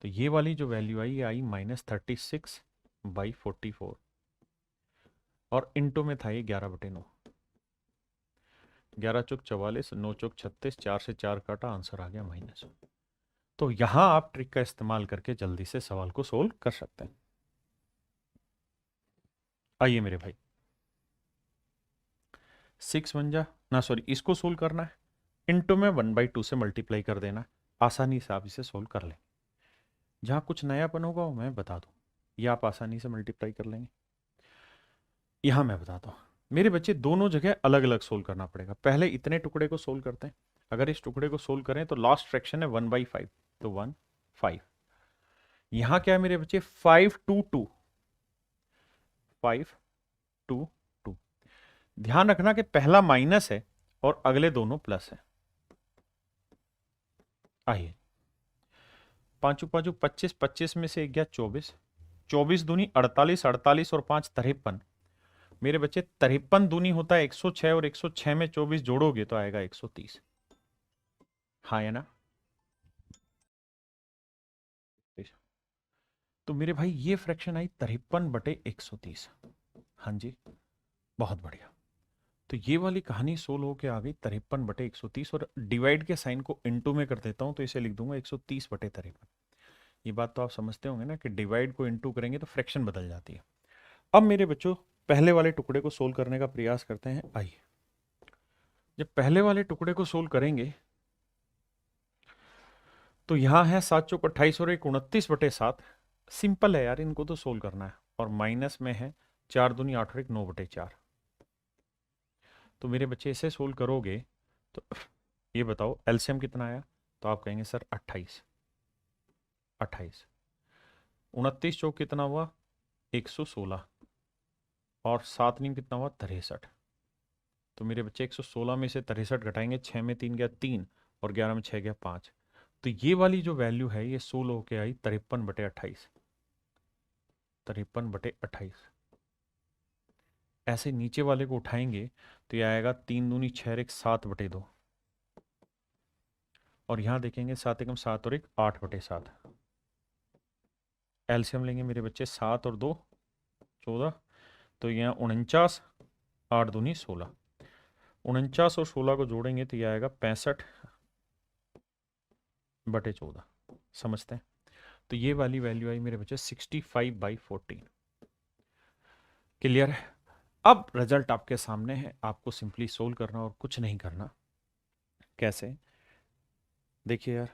तो ये वाली जो वैल्यू आई ये आई -36/44, और इंटू में था ये 11/9, 11 चौक 44, 9 चौक 36, 4 से 4 काटा, आंसर आ गया माइनस। तो यहां आप ट्रिक का इस्तेमाल करके जल्दी से सवाल को सोल्व कर सकते हैं। आइए मेरे भाई, 6 1 जा ना, सॉरी, इसको सोल्व करना है, इंटू में 1/2 से मल्टीप्लाई कर देना, आसानी से आप इसे सोल्व कर लें। जहां कुछ नयापन होगा वो मैं बता दूं, ये आप आसानी से मल्टीप्लाई कर लेंगे। यहां मैं बताता हूं मेरे बच्चे, दोनों जगह अलग अलग सोल्व करना पड़ेगा। पहले इतने टुकड़े को सोल्व करते हैं, अगर इस टुकड़े को सोल्व करें तो लास्ट फ्रैक्शन है 1/5, तो 1 5। यहां क्या है मेरे बच्चे, 5 2 2, 5 2 2। ध्यान रखना कि पहला माइनस है और अगले दोनों प्लस है। आइए, पांचों पांचों 25, 25 में से एक गया 24, 24 दूनी 48, 48 और 5 53। मेरे बच्चे 53 दूनी होता है 106, और 106 में 24 जोड़ोगे तो आएगा 130। हाँ है ना। तो मेरे भाई ये फ्रैक्शन आई 53/130। हाँ जी, बहुत बढ़िया। तो ये वाली कहानी सोल्व होके आ गई 53/130, और डिवाइड के साइन को इनटू में कर देता हूं तो इसे लिख दूंगा 130/53। ये बात तो आप समझते होंगे ना कि डिवाइड को इनटू करेंगे तो फ्रैक्शन बदल जाती है। अब मेरे बच्चों पहले वाले टुकड़े को सोल्व करने का प्रयास करते हैं। आइए, जब पहले वाले टुकड़े को सोल्व करेंगे तो यहां है 7 चौक 28 और 1 29/7। सिंपल है यार, इनको तो सोल्व करना है। और माइनस में है 4 दूनी 8 और 1 9/4। तो मेरे बच्चे इसे सोल्व करोगे तो ये बताओ एलसीएम कितना आया, तो आप कहेंगे सर 28। 28 29 चौक कितना हुआ 116, और 7 नीम कितना हुआ 63। तो मेरे बच्चे 116 में से 63 घटाएंगे, 6 में 3 गया 3, और 11 में 6 गया 5। तो ये वाली जो वैल्यू है ये 16 होके आई 53/28। 53/28। ऐसे नीचे वाले को उठाएंगे तो ये आएगा 3 दूनी 6 और 1 7/2, और यहां देखेंगे 7 एकम 7 और 1 8/7। एलसीएम लेंगे मेरे बच्चे, 7 और 2 14, तो यहाँ 49, 8 दूनी 16, 49 और 16 को जोड़ेंगे तो यह आएगा 65/14। समझते हैं। तो ये वाली वैल्यू आई मेरे बच्चे 65/14। क्लियर है। अब रिजल्ट आपके सामने है, आपको सिंपली सोल्व करना और कुछ नहीं करना। कैसे, देखिए यार,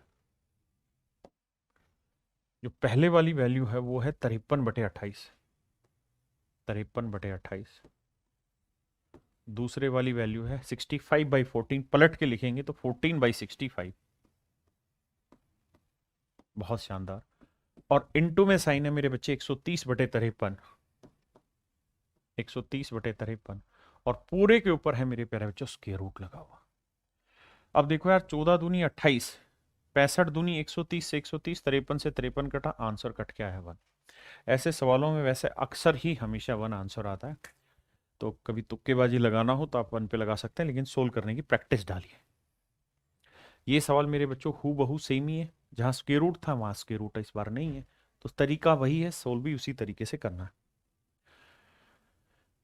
जो पहले वाली वैल्यू है वो है 53/28, 53/28। दूसरे वाली वैल्यू है 65/14, पलट के लिखेंगे तो 14/65। बहुत शानदार। और इनटू में साइन है मेरे बच्चे 130/53, 130/53। और पूरे के ऊपर है मेरे प्यारे बच्चों स्क्वायर रूट लगा हुआ। अब देखो यार, 14 दूनी 28, 65 दूनी 130 से 130, 53 से 53 कटा, आंसर कट के आया 1। ऐसे सवालों में वैसे अक्सर ही हमेशा 1 आंसर आता है। तो कभी तुक्केबाजी लगाना हो तो आप 1 पे लगा सकते हैं, लेकिन सोल्व करने की प्रैक्टिस डालिए। ये सवाल मेरे बच्चों हु बहू सेम ही है, जहां स्क्वायर रूट था वहां स्क्वायर रूट इस बार नहीं है, तो तरीका वही है, सोल्व भी उसी तरीके से करना है।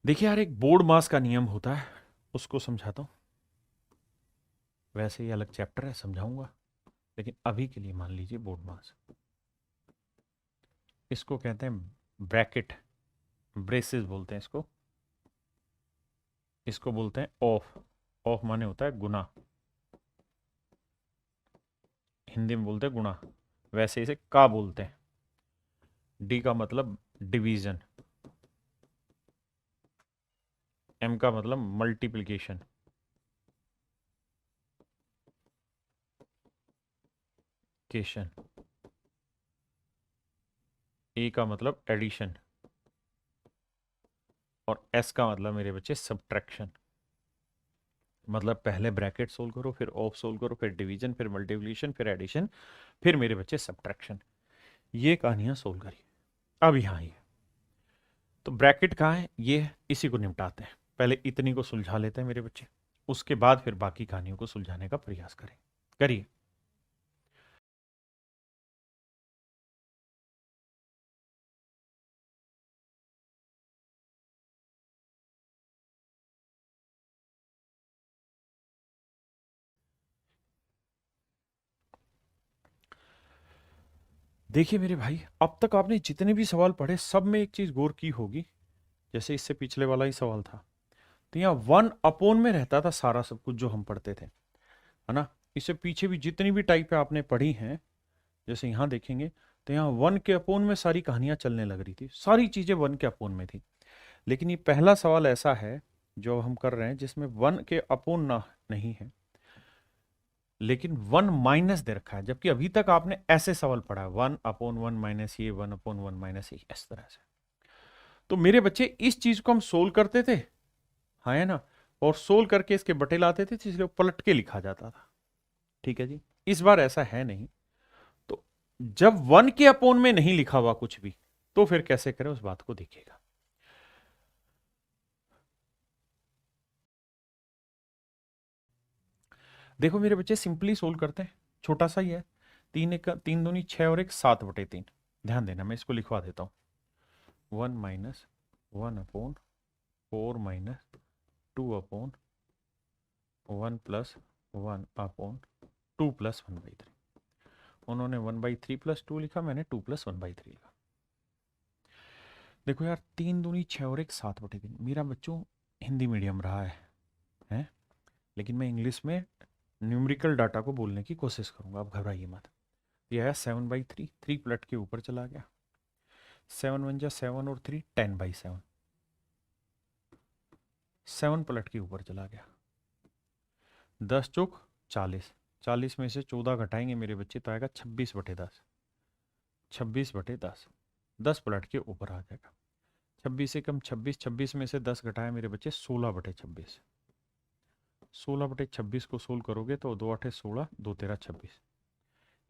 देखिए यार, एक बोर्ड मास का नियम होता है, उसको समझाता हूं। वैसे ही अलग चैप्टर है, समझाऊंगा, लेकिन अभी के लिए मान लीजिए बोर्ड मास। इसको कहते हैं ब्रैकेट, ब्रेसेस बोलते हैं इसको। इसको बोलते हैं ऑफ, ऑफ माने होता है गुना, हिंदी में बोलते हैं गुणा, वैसे इसे का बोलते हैं। डी का मतलब डिवीजन, एम का मतलब मल्टीप्लिकेशन, केशन, ए का मतलब एडिशन, और एस का मतलब मेरे बच्चे सब्ट्रैक्शन। मतलब पहले ब्रैकेट सोल्व करो, फिर ऑफ सोल्व करो, फिर डिवीजन, फिर मल्टीप्लिकेशन, फिर एडिशन, फिर मेरे बच्चे सब्ट्रैक्शन। ये कहानियां सोल्व करिए। अब यहाँ ये तो ब्रैकेट कहाँ है, ये इसी को निपटाते हैं। पहले इतनी को सुलझा लेते हैं मेरे बच्चे, उसके बाद फिर बाकी कहानियों को सुलझाने का प्रयास करें। करिए। देखिए मेरे भाई, अब तक आपने जितने भी सवाल पढ़े सब में एक चीज गौर की होगी, जैसे इससे पिछले वाला ही सवाल था, तो यहाँ 1 अपॉन में रहता था सारा सब कुछ जो हम पढ़ते थे, है ना। इससे पीछे भी जितनी भी टाइप आपने पढ़ी हैं, जैसे यहाँ देखेंगे तो यहाँ 1 के अपॉन में सारी कहानियां चलने लग रही थी, सारी चीजें 1 के अपॉन में थी। लेकिन ये पहला सवाल ऐसा है जो हम कर रहे हैं जिसमें 1 के अपॉन ना नहीं है, लेकिन 1 माइनस दे रखा है, जबकि अभी तक आपने ऐसे सवाल पढ़ा है 1/1 - ये, 1/1 - ये, इस तरह से। तो मेरे बच्चे इस चीज को हम सोल्व करते थे, हाँ है ना, और सोल्व करके इसके बटे लाते थे, तो इसलिए पलट के लिखा जाता था। ठीक है जी। इस बार ऐसा है नहीं, तो जब 1 के अपॉन में नहीं लिखा हुआ कुछ भी, तो फिर कैसे करें उस बात को देखिएगा। देखो मेरे बच्चे, सिंपली सोल्व करते हैं, छोटा सा ही है। 3 दूनी 6 और 1 7/3। ध्यान देना, मैं इसको लिखवा देता हूं। 1 - 1/(1/2)+1+1/2+1/3। उन्होंने 1/3+2 लिखा, मैंने 2+1/3 लिखा। देखो यार, 3 दूनी 6 और 1 7/3। मेरा बच्चों हिंदी मीडियम रहा है? लेकिन मैं इंग्लिश में न्यूमेरिकल डाटा को बोलने की कोशिश करूंगा, आप घबराइए मत। ये आया 7/3, 3 पलट के ऊपर चला गया। 7 × 1 = 7 और 3 10/7, 7 पलट के ऊपर चला गया। 10 चौक 40, 40 में से 14 घटाएंगे मेरे बच्चे तो आएगा 26/10, 26/10, 10 पलट के ऊपर आ जाएगा। 26 से कम 26, 26 में से 10 घटाए मेरे बच्चे 16/26, 16/26 को सोल्व करोगे तो 2 8 16, 2 13 26,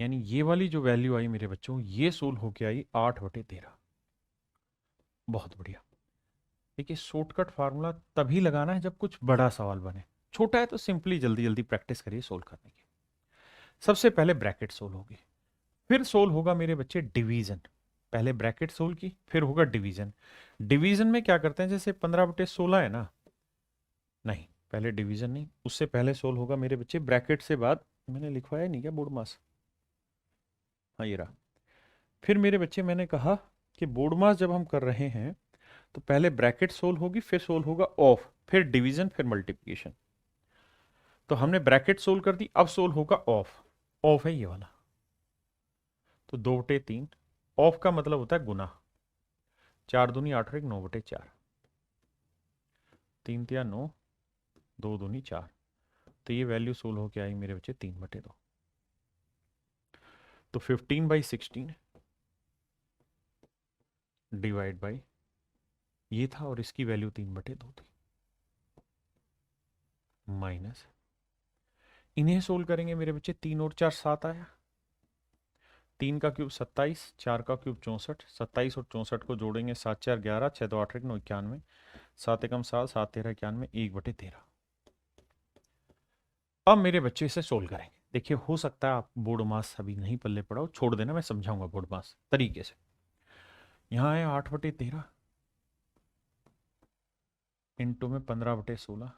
यानी ये वाली जो वैल्यू आई मेरे बच्चों, ये सोल्व होके आई 8/13। बहुत बढ़िया। देखिए, शॉर्टकट फार्मूला तभी लगाना है जब कुछ बड़ा सवाल बने, छोटा है तो सिंपली जल्दी जल्दी प्रैक्टिस करिए सोल्व करने की। सबसे पहले ब्रैकेट सोल्व होगी, फिर सोल्व होगा मेरे बच्चे डिवीजन। पहले ब्रैकेट सोल्व की, फिर होगा डिवीजन। डिवीजन में क्या करते हैं, जैसे 15/16 है ना, नहीं पहले डिवीजन नहीं, उससे पहले सोल्व होगा मेरे बच्चे ब्रैकेट से बाद, मैंने लिखवाया नहीं क्या बोर्ड मास, हाँ ये रहा। फिर मेरे बच्चे मैंने कहा कि बोर्ड मास जब हम कर रहे हैं तो पहले ब्रैकेट सोल्व होगी, फिर सोल्व होगा ऑफ, फिर डिवीजन, फिर मल्टीप्लिकेशन। तो हमने ब्रैकेट सोल्व कर दी, अब सोल्व होगा ऑफ। ऑफ है ये वाला, तो 2/3 ऑफ का मतलब होता है गुना। 4 दूनी 8 और 1 9/4, 3 तिया 9, 2 दूनी 4। तो ये वैल्यू सोल्व होके आई मेरे बच्चे 3/2। तो 15/16 डिवाइड बाई ये था, और इसकी वैल्यू 3/2 थी, माइनस, इन्हें सोल्व करेंगे मेरे बच्चे, 3 और 4 7 आया, 3 का क्यूब 27, 4 का क्यूब 64, 27 और 64 को जोड़ेंगे, 7 4 11, 6 2 8 1 9 91, 7 एकम 7, 7 13 91, 1/13। अब मेरे बच्चे इसे सोल्व करेंगे। देखिए, हो सकता है आप बोर्ड मास अभी नहीं पल्ले पड़ाओ, छोड़ देना, मैं समझाऊंगा बोर्ड मास तरीके से। यहाँ है 8/13 इंटू में 15/16।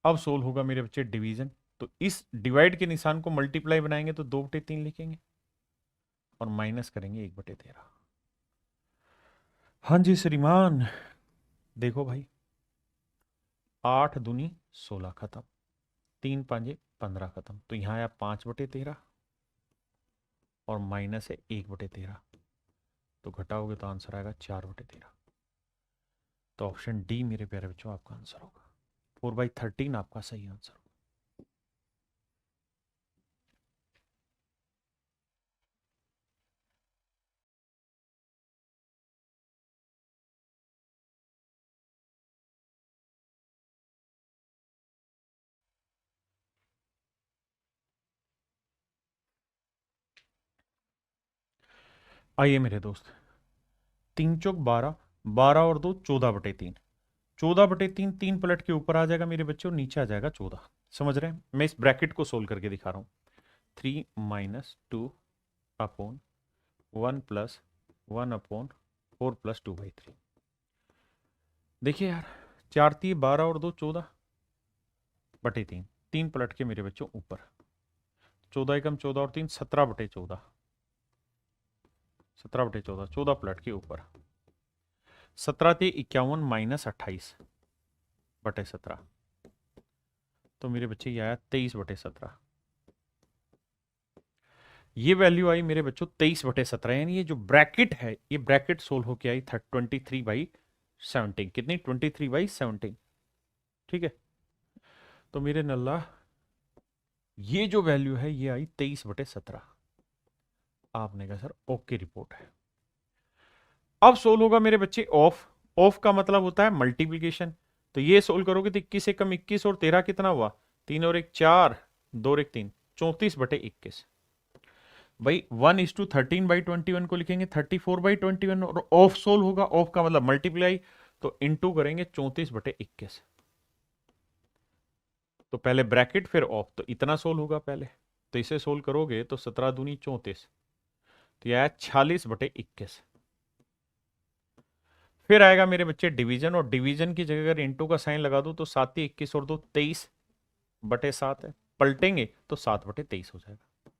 अब सोल्व होगा मेरे बच्चे डिवीजन, तो इस डिवाइड के निशान को मल्टीप्लाई बनाएंगे तो 2/3 लिखेंगे और माइनस करेंगे 1/13। हाँ जी श्रीमान, देखो भाई, 8 दूनी 16 खत्म, 3 5 15 खत्म, तो यहाँ आया 5/13 और माइनस है 1/13, तो घटाओगे तो आंसर आएगा 4/13। तो ऑप्शन डी मेरे प्यारे बच्चों आपका आंसर होगा, 4/13 आपका सही आंसर होगा। आइए मेरे दोस्त, 3 चौक 12, 12 और 2 14/3, 14/3 3 पलट के ऊपर आ जाएगा मेरे बच्चों, नीचे आ जाएगा 14। समझ रहे हैं? मैं इस ब्रैकेट को सोल्व करके दिखा रहा हूं। 3 - 2 अपॉन 1 + 1 अपॉन 4 + 2/3। देखिए यार, 4 3 12 और 2 14/3, 3 पलट के मेरे बच्चों ऊपर, 14 एकम 14 और 3 17/14, 17/14, 14 पलट के ऊपर, 17 × 51 - 28/17, तो मेरे बच्चे ये आया 23/17। ये वैल्यू आई मेरे बच्चों 23/17, यानी ये जो ब्रैकेट है, ये ब्रैकेट सोल्व होके आई 23/17। कितनी? 23/17। ठीक है, तो मेरे नल्ला ये जो वैल्यू है ये आई 23/17। आपने कहा सर ओके रिपोर्ट है। अब सोल्व होगा मेरे बच्चे ऑफ, ऑफ का मतलब होता है मल्टीप्लीकेशन, तो ये सोल्व करोगे तो 21 एकम 21 और 13 कितना हुआ? 3 और 1 4, 2 और 1 3, 34/21। भाई 1:13/21 को लिखेंगे 34/21, और ऑफ सोल्व होगा, ऑफ का मतलब मल्टीप्लाई, तो इंटू करेंगे 34/21। तो पहले ब्रैकेट फिर ऑफ, तो इतना सोल्व होगा पहले, तो इसे सोल्व करोगे तो 17 दूनी 34, तो यह आया 46/21। फिर आएगा मेरे बच्चे डिवीजन, और डिवीजन की जगह अगर इंटू का साइन लगा दो तो 7 21 और 2 23/7 है, पलटेंगे तो 7/23 हो जाएगा।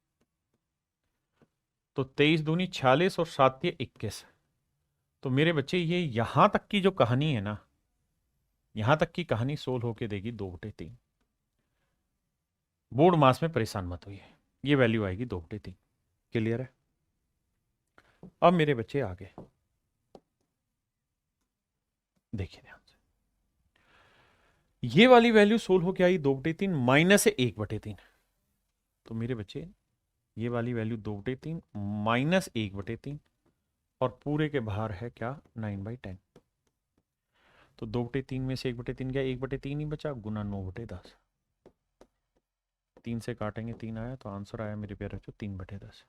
तो 23 दूनी 46 और 7 21। तो मेरे बच्चे ये यहां तक की जो कहानी है ना, यहां तक की कहानी सोल्व होके देगी 2/3। बोर्ड मास में परेशान मत होइए, ये वैल्यू आएगी 2/3। क्लियर है? अब मेरे बच्चे आगे देखिए ध्यान से, ये वाली वैल्यू सोल्व होके आई 2/3 माइनस है 1/3। तो मेरे बच्चे ये वाली वैल्यू 2/3 माइनस 1/3, और पूरे के बाहर है क्या? 9/10। तो 2/3 में से 1/3 गया, 1/3 ही बचा, गुना 9/10। 3 से काटेंगे 3 आया, तो आंसर आया मेरे प्यारे बच्चों 3/10।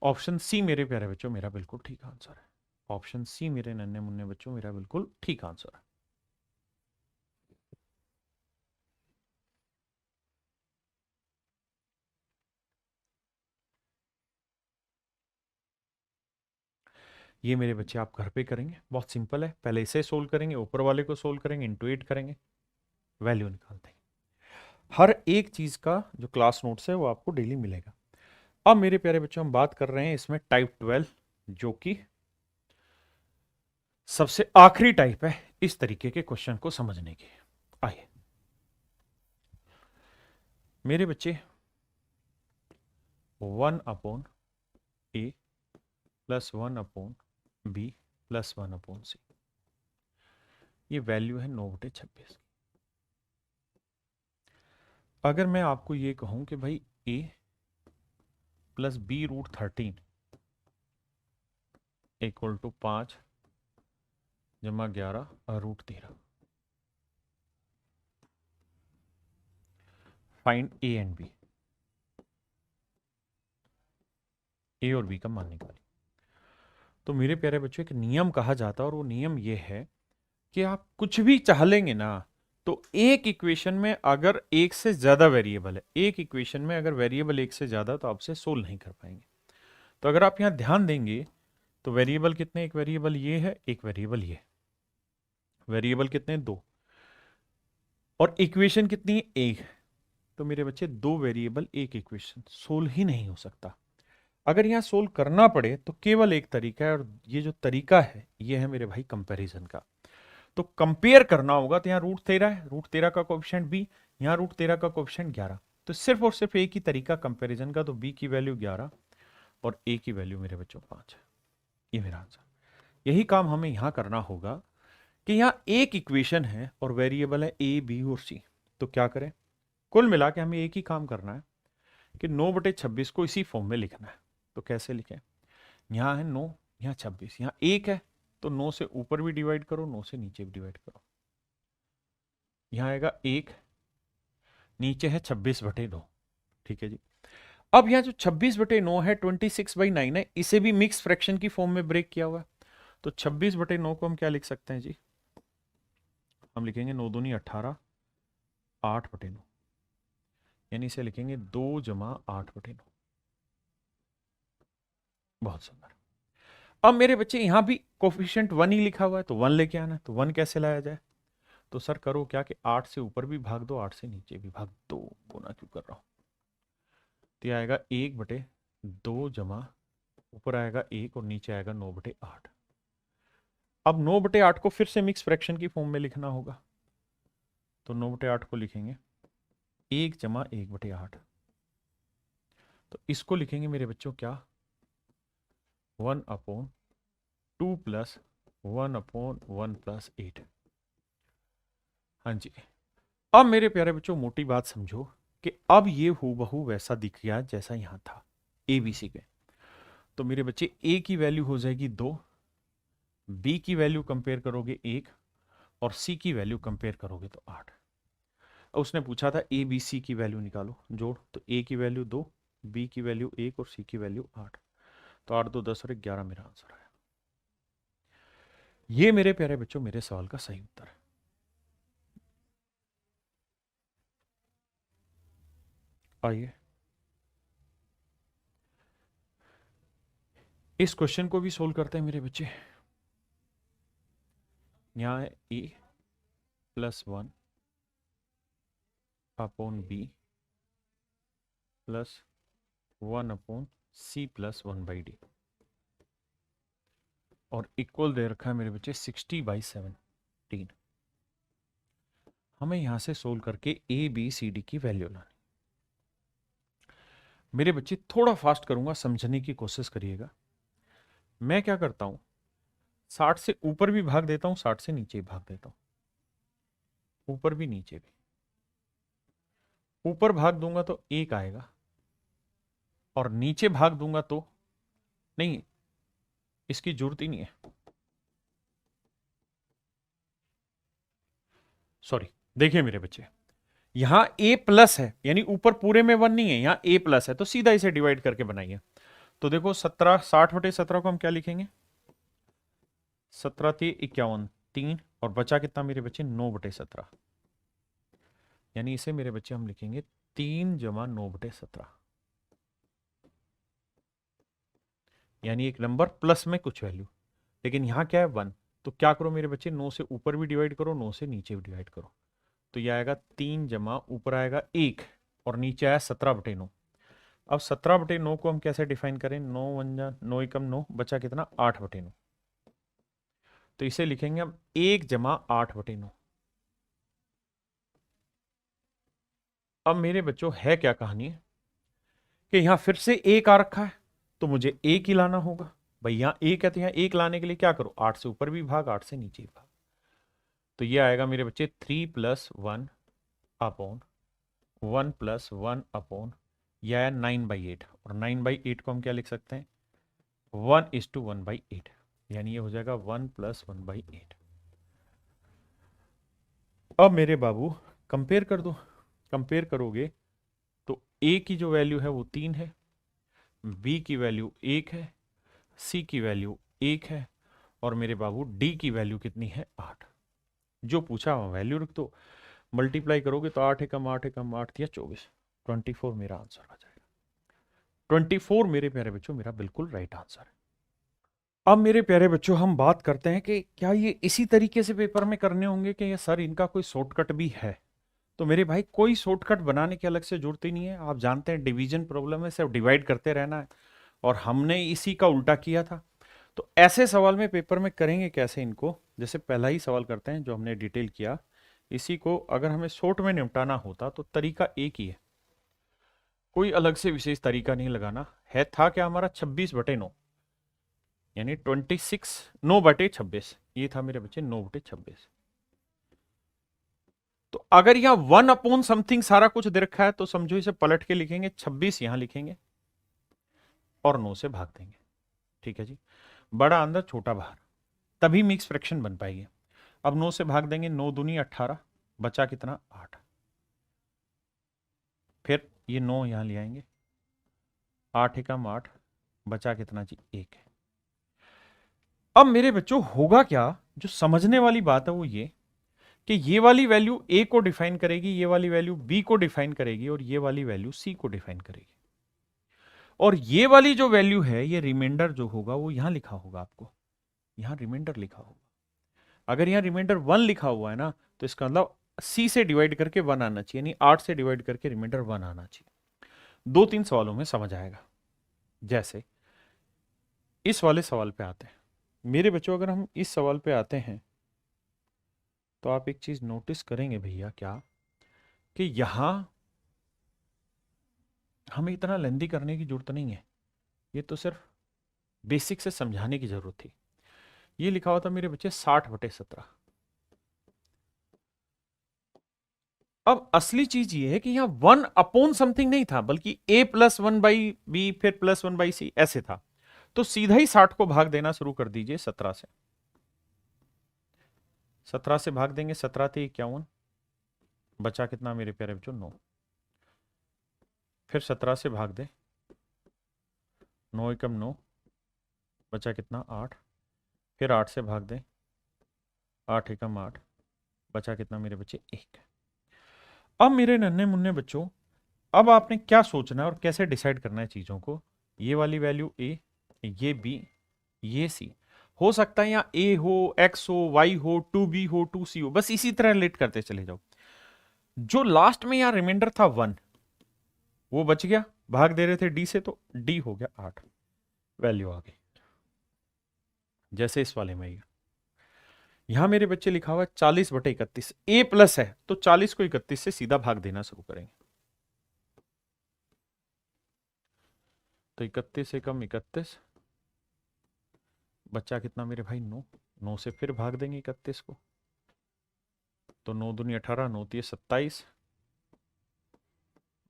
ऑप्शन सी मेरे प्यारे बच्चों मेरा बिल्कुल ठीक आंसर है। ऑप्शन सी मेरे नन्हे मुन्ने बच्चों मेरा बिल्कुल ठीक आंसर है। ये मेरे बच्चे आप घर पे करेंगे, बहुत सिंपल है। पहले इसे सोल्व करेंगे, ऊपर वाले को सोल्व करेंगे, इंटू 8 करेंगे, वैल्यू निकालते हैं। हर एक चीज का जो क्लास नोट्स है वो आपको डेली मिलेगा। अब मेरे प्यारे बच्चों हम बात कर रहे हैं इसमें टाइप 12, जो कि सबसे आखिरी टाइप है इस तरीके के क्वेश्चन को समझने की। आइए, मेरे बच्चे 1/a plus 1/b plus 1/c, ये वैल्यू है 9/26। अगर मैं आपको ये कहूं कि भाई a plus b√13 equal to 5 जमा 11√13, find a and b, a और b का मान निकालिए। तो मेरे प्यारे बच्चों एक नियम कहा जाता है और वो नियम ये है कि आप कुछ भी चाह लेंगे ना, तो एक इक्वेशन में अगर एक से ज्यादा वेरिएबल है, एक इक्वेशन में अगर वेरिएबल एक से ज्यादा, तो आपसे सोल्व नहीं कर पाएंगे। तो अगर आप यहां ध्यान देंगे तो वेरिएबल कितने, एक वेरिएबल ये है, एक वेरिएबल ये, वेरिएबल कितने, दो, और इक्वेशन कितनी है, एक। तो मेरे बच्चे दो वेरिएबल एक इक्वेशन सोल्व ही नहीं हो सकता। अगर यहां सोल्व करना पड़े तो केवल एक तरीका है, और ये जो तरीका है ये है मेरे भाई कंपैरिजन का। तो कंपेयर करना होगा, तो यहाँ √13 है, √13 का कोएफिशिएंट b, यहाँ √13 का कोएफिशिएंट 11, तो सिर्फ और सिर्फ एक ही तरीका कंपैरिजन का, तो b की वैल्यू 11 और a की वैल्यू मेरे बच्चों 5 है। ये मेरा आंसर। यही काम हमें यहां करना होगा कि यहां एक इक्वेशन है और वेरिएबल है a, b और c। तो क्या करें, कुल मिला के हमें एक ही काम करना है कि 9/26 को इसी फॉर्म में लिखना है। तो कैसे लिखें, यहां है 9, यहां 26, यहां 1 है, तो 9 से ऊपर भी डिवाइड करो, 9 से नीचे भी डिवाइड करो। यहां आएगा 1, नीचे है 26/9, ठीक है जी। अब यहां जो 26/9 है 26/9 है, इसे भी मिक्स फ्रैक्शन की फॉर्म में ब्रेक किया हुआ है। तो 26/9 को हम क्या लिख सकते हैं जी, हम लिखेंगे 9 दूनी 18, 8/9, यानी इसे लिखेंगे 2 जमा 8/9। बहुत सुंदर। अब मेरे बच्चे यहां भी कोफिशिएंट 1 ही लिखा हुआ है, तो 1 लेके आना है। तो 1 कैसे लाया जाए, तो सर करो क्या कि 8 से ऊपर भी भाग दो, 8 से नीचे भी भाग दो, गुना क्यों कर रहा हूं। तो यह आएगा 1/2 जमा, ऊपर आएगा 1 और नीचे आएगा 9/8। अब 9/8 को फिर से मिक्स फ्रैक्शन की फॉर्म में लिखना होगा, तो 9/8 को लिखेंगे 1 जमा 1/8। तो इसको लिखेंगे मेरे बच्चों क्या, 1/2 प्लस 1/1 प्लस 8। हाँ जी। अब मेरे प्यारे बच्चों मोटी बात समझो कि अब ये हूबहू वैसा दिख गया जैसा यहां था एबीसी के। तो मेरे बच्चे ए की वैल्यू हो जाएगी 2, बी की वैल्यू कंपेयर करोगे 1 और सी की वैल्यू कंपेयर करोगे तो 8। उसने पूछा था ए बी सी की वैल्यू निकालो जोड़, तो ए की वैल्यू 2, बी की वैल्यू 1 और सी की वैल्यू 8। तो 8 2 10 और 11 मेरा आंसर आया। ये मेरे प्यारे बच्चों मेरे सवाल का सही उत्तर है। आइए इस क्वेश्चन को भी सोल्व करते हैं मेरे बच्चे। यहां है a plus 1 upon b plus 1 upon c plus 1/d, और इक्वल दे रखा है मेरे बच्चे 60/17। हमें यहां से सोल्व करके ए बी सी डी की वैल्यू लानी। मेरे बच्चे थोड़ा फास्ट करूंगा, समझने की कोशिश करिएगा। मैं क्या करता हूं, 60 से ऊपर भी भाग देता हूं, 60 से नीचे भी भाग देता हूं, ऊपर भी नीचे भी। ऊपर भाग दूंगा तो 1 आएगा, और नीचे भाग दूंगा तो नहीं, इसकी जरूरत ही नहीं है, सॉरी। देखिए मेरे बच्चे, यहां ए प्लस है, यानी ऊपर पूरे में 1 नहीं है, यहां ए प्लस है, तो सीधा इसे डिवाइड करके बनाइए। तो देखो 17, 60/17 को हम क्या लिखेंगे, 17 × 51 3, और बचा कितना मेरे बच्चे 9/17, यानी इसे मेरे बच्चे हम लिखेंगे 3 जमा 9/17, यानी एक नंबर प्लस में कुछ वैल्यू। लेकिन यहां क्या है 1, तो क्या करो मेरे बच्चे, 9 से ऊपर भी डिवाइड करो, 9 से नीचे भी डिवाइड करो। तो यह आएगा 3 जमा, ऊपर आएगा 1 और नीचे आया 17/9। अब 17/9 को हम कैसे डिफाइन करें, 9 1 जा 9 एकम 9, बचा कितना 8/9। तो इसे लिखेंगे हम 1 जमा 8/9। अब मेरे बच्चों है क्या कहानी है कि यहां फिर से एक आ रखा है, तो मुझे एक ही लाना होगा। भाई यहां एक है तो यहां एक लाने के लिए क्या करो, 8 से ऊपर भी भाग 8 से नीचे भी भाग। तो ये आएगा मेरे बच्चे 3+1 अपॉन 1+1 अपॉन, यह है 9/8, और 9/8 को हम क्या लिख सकते हैं, 1:1/8, यानी ये हो जाएगा 1+1/8। अब मेरे बाबू कंपेयर कर दो। कंपेयर करोगे तो ए की जो वैल्यू है वो 3 है, बी की वैल्यू 1 है, सी की वैल्यू 1 है, और मेरे बाबू डी की वैल्यू कितनी है, 8। जो पूछा वहां वैल्यू रख दो, मल्टीप्लाई करोगे तो 8 एकम 8 एकम 8 दिया 24, 24 मेरा आंसर आ जाएगा। 24 मेरे प्यारे बच्चों मेरा बिल्कुल राइट आंसर है। अब मेरे प्यारे बच्चों हम बात करते हैं कि क्या ये इसी तरीके से पेपर में करने होंगे कि ये सर इनका कोई शॉर्टकट भी है। तो मेरे भाई कोई शॉर्टकट बनाने की अलग से जरूरत ही नहीं है। आप जानते हैं डिवीजन प्रॉब्लम है, सिर्फ डिवाइड करते रहना है, और हमने इसी का उल्टा किया था। तो ऐसे सवाल में पेपर में करेंगे कैसे इनको, जैसे पहला ही सवाल करते हैं जो हमने डिटेल किया, इसी को अगर हमें शॉर्ट में निपटाना होता तो तरीका एक ही है, कोई अलग से विशेष तरीका नहीं लगाना है। था क्या हमारा 26/9, यानी 26, 9/26, ये था मेरे बच्चे 9/26। तो अगर यहां 1 अपॉन समथिंग सारा कुछ दे रखा है तो समझो इसे पलट के लिखेंगे, 26 यहां लिखेंगे और 9 से भाग देंगे। ठीक है जी, बड़ा अंदर छोटा बाहर, तभी मिक्स फ्रैक्शन बन पाएगी। अब 9 से भाग देंगे, 9 दूनी 18, बचा कितना 8, फिर ये 9 यहां ले आएंगे, 8 एकम 8, बचा कितना जी 1 है। अब मेरे बच्चों होगा क्या, जो समझने वाली बात है वो ये कि ये वाली वैल्यू ए को डिफाइन करेगी, ये वाली वैल्यू बी को डिफाइन करेगी, और ये वाली वैल्यू सी को डिफाइन करेगी। और ये वाली जो वैल्यू है, ये रिमाइंडर जो होगा वो यहां लिखा होगा, आपको यहां रिमाइंडर लिखा होगा। अगर यहां रिमाइंडर 1 लिखा हुआ है ना, तो इसका मतलब सी से डिवाइड करके 1 आना चाहिए, यानी 8 से डिवाइड करके रिमाइंडर 1 आना चाहिए। 2-3 सवालों में समझ आएगा। जैसे इस वाले सवाल पे आते हैं मेरे बच्चों, अगर हम इस सवाल पे आते हैं तो आप एक चीज नोटिस करेंगे भैया, क्या कि यहां हमें इतना लेंदी करने की जरूरत नहीं है, ये तो सिर्फ बेसिक से समझाने की जरूरत थी। ये लिखा हुआ था मेरे बच्चे 60/17। अब असली चीज ये है कि यहां 1 अपॉन समथिंग नहीं था, बल्कि a+1/b फिर +1/c ऐसे था। तो सीधा ही 60 को भाग देना शुरू कर दीजिए 17 से। 17 से भाग देंगे, 17 थे 51, बचा कितना मेरे प्यारे बच्चों 9। फिर 17 से भाग दे, 9 एकम 9, बचा कितना 8। फिर 8 से भाग दे, 8 एकम 8, बचा कितना मेरे बच्चे 1। अब मेरे नन्हे मुन्ने बच्चों, अब आपने क्या सोचना है और कैसे डिसाइड करना है चीजों को। ये वाली वैल्यू ए, ये बी, ये सी, हो सकता है यहाँ ए हो, एक्स हो, वाई हो, 2b हो, 2c हो, बस इसी तरह रिलेट करते चले जाओ। जो लास्ट में यहाँ रिमाइंडर था 1, वो बच गया, भाग दे रहे थे डी से, तो डी हो गया 8, वैल्यू आ गई। जैसे इस वाले में यहां मेरे बच्चे लिखा हुआ है 40/31, ए प्लस है तो 40 को 31 से सीधा भाग देना शुरू करेंगे। तो 31 एकम 31, बच्चा कितना मेरे भाई 9, 9 से फिर भाग देंगे 31 को, तो 9 दूनी 18, 9 तिये 27,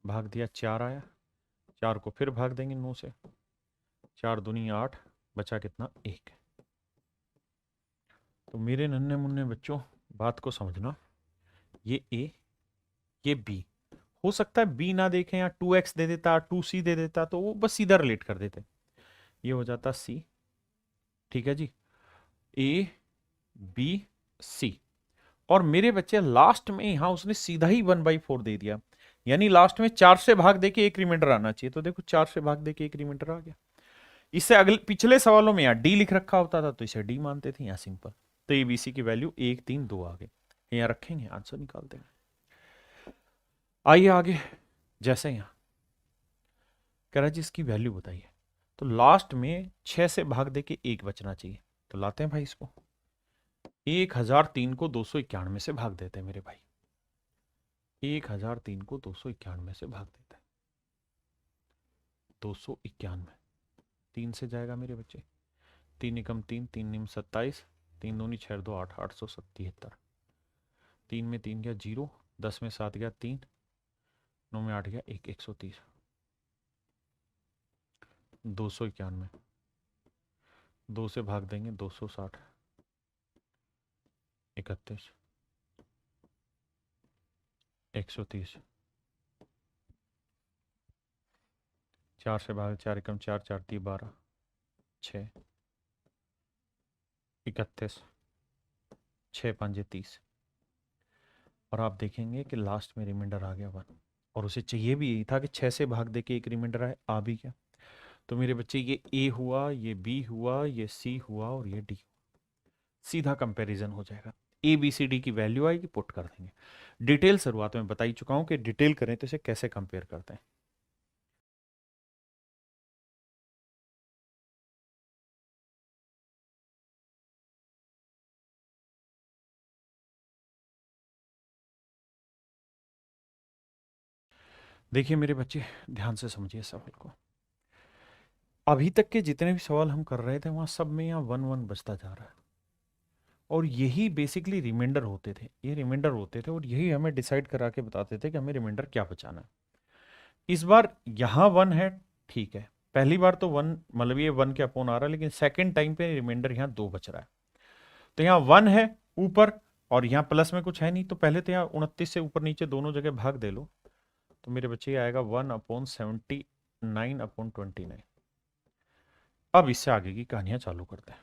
भाग दिया 4 आया, 4 को फिर भाग देंगे 9 से, 4 दूनी 8, बचा कितना 1। तो मेरे नन्हे मुन्ने बच्चों बात को समझना, ये ए, ये बी, हो सकता है बी ना देखें या 2x दे देता, 2c दे देता, तो वो बस सीधा रिलेट कर देते, ये हो जाता सी। ठीक है जी, ए बी सी। और मेरे बच्चे लास्ट में यहां उसने सीधा ही 1/4 दे दिया, यानी लास्ट में 4 से भाग देके एक रिमाइंडर आना चाहिए। तो देखो 4 से भाग देके एक रिमाइंडर आ गया। इससे अगले पिछले सवालों में यहाँ डी लिख रखा होता था तो इसे डी मानते थे, यहाँ सिंपल। तो ए बी सी की वैल्यू 1 3 2 आ गए, यहाँ रखेंगे, आंसर निकाल देंगे। आइए आगे, जैसे यहाँ कह रहा जी इसकी वैल्यू बताइए, तो लास्ट में 6 से भाग देके 1 बचना चाहिए। तो लाते हैं भाई इसको, 1003 को 291 से भाग देते हैं मेरे भाई। 1003 को 291 से भाग देता है। 291 3 से जाएगा मेरे बच्चे, 3 एकम 3, 3 निम 27, 3 दूनी 6 2 8, 877। 3 में 3 गया 0, 10 में 7 गया 3, 9 में 8 गया 1, 130। 291 2 से भाग देंगे 260, 31, 130। 4 से भाग 4 एकम 4, 4 3 12, 6, 31, 6 5 30। और आप देखेंगे कि लास्ट में रिमाइंडर आ गया 1, और उसे चाहिए भी यही था कि 6 से भाग दे के एक रिमाइंडर आए, आ भी गया। तो मेरे बच्चे ये ए हुआ, ये बी हुआ, ये सी हुआ और ये डी। सीधा कंपैरिजन हो जाएगा, ए बी सी डी की वैल्यू आएगी, पुट कर देंगे। डिटेल शुरुआत में बता ही चुका हूं कि डिटेल करें तो इसे कैसे कंपेयर करते हैं। देखिए मेरे बच्चे, ध्यान से समझिए सवाल को। अभी तक के जितने भी सवाल हम कर रहे थे वहां सब में यहाँ 1 1 बचता जा रहा है, और यही बेसिकली रिमाइंडर होते थे, ये रिमाइंडर होते थे और यही हमें डिसाइड करा के बताते थे कि हमें रिमाइंडर क्या बचाना है। इस बार यहाँ 1 है, ठीक है, पहली बार तो 1 मतलब ये 1 के अपोन आ रहा है, लेकिन सेकेंड टाइम पे रिमाइंडर यहाँ 2 बच रहा है। तो यहाँ 1 है ऊपर और यहाँ प्लस में कुछ है नहीं, तो पहले तो यहाँ 29 से ऊपर नीचे दोनों जगह भाग दे लो, तो मेरे बच्चे आएगा 1/79/29। अब इससे आगे की कहानियां चालू करते हैं।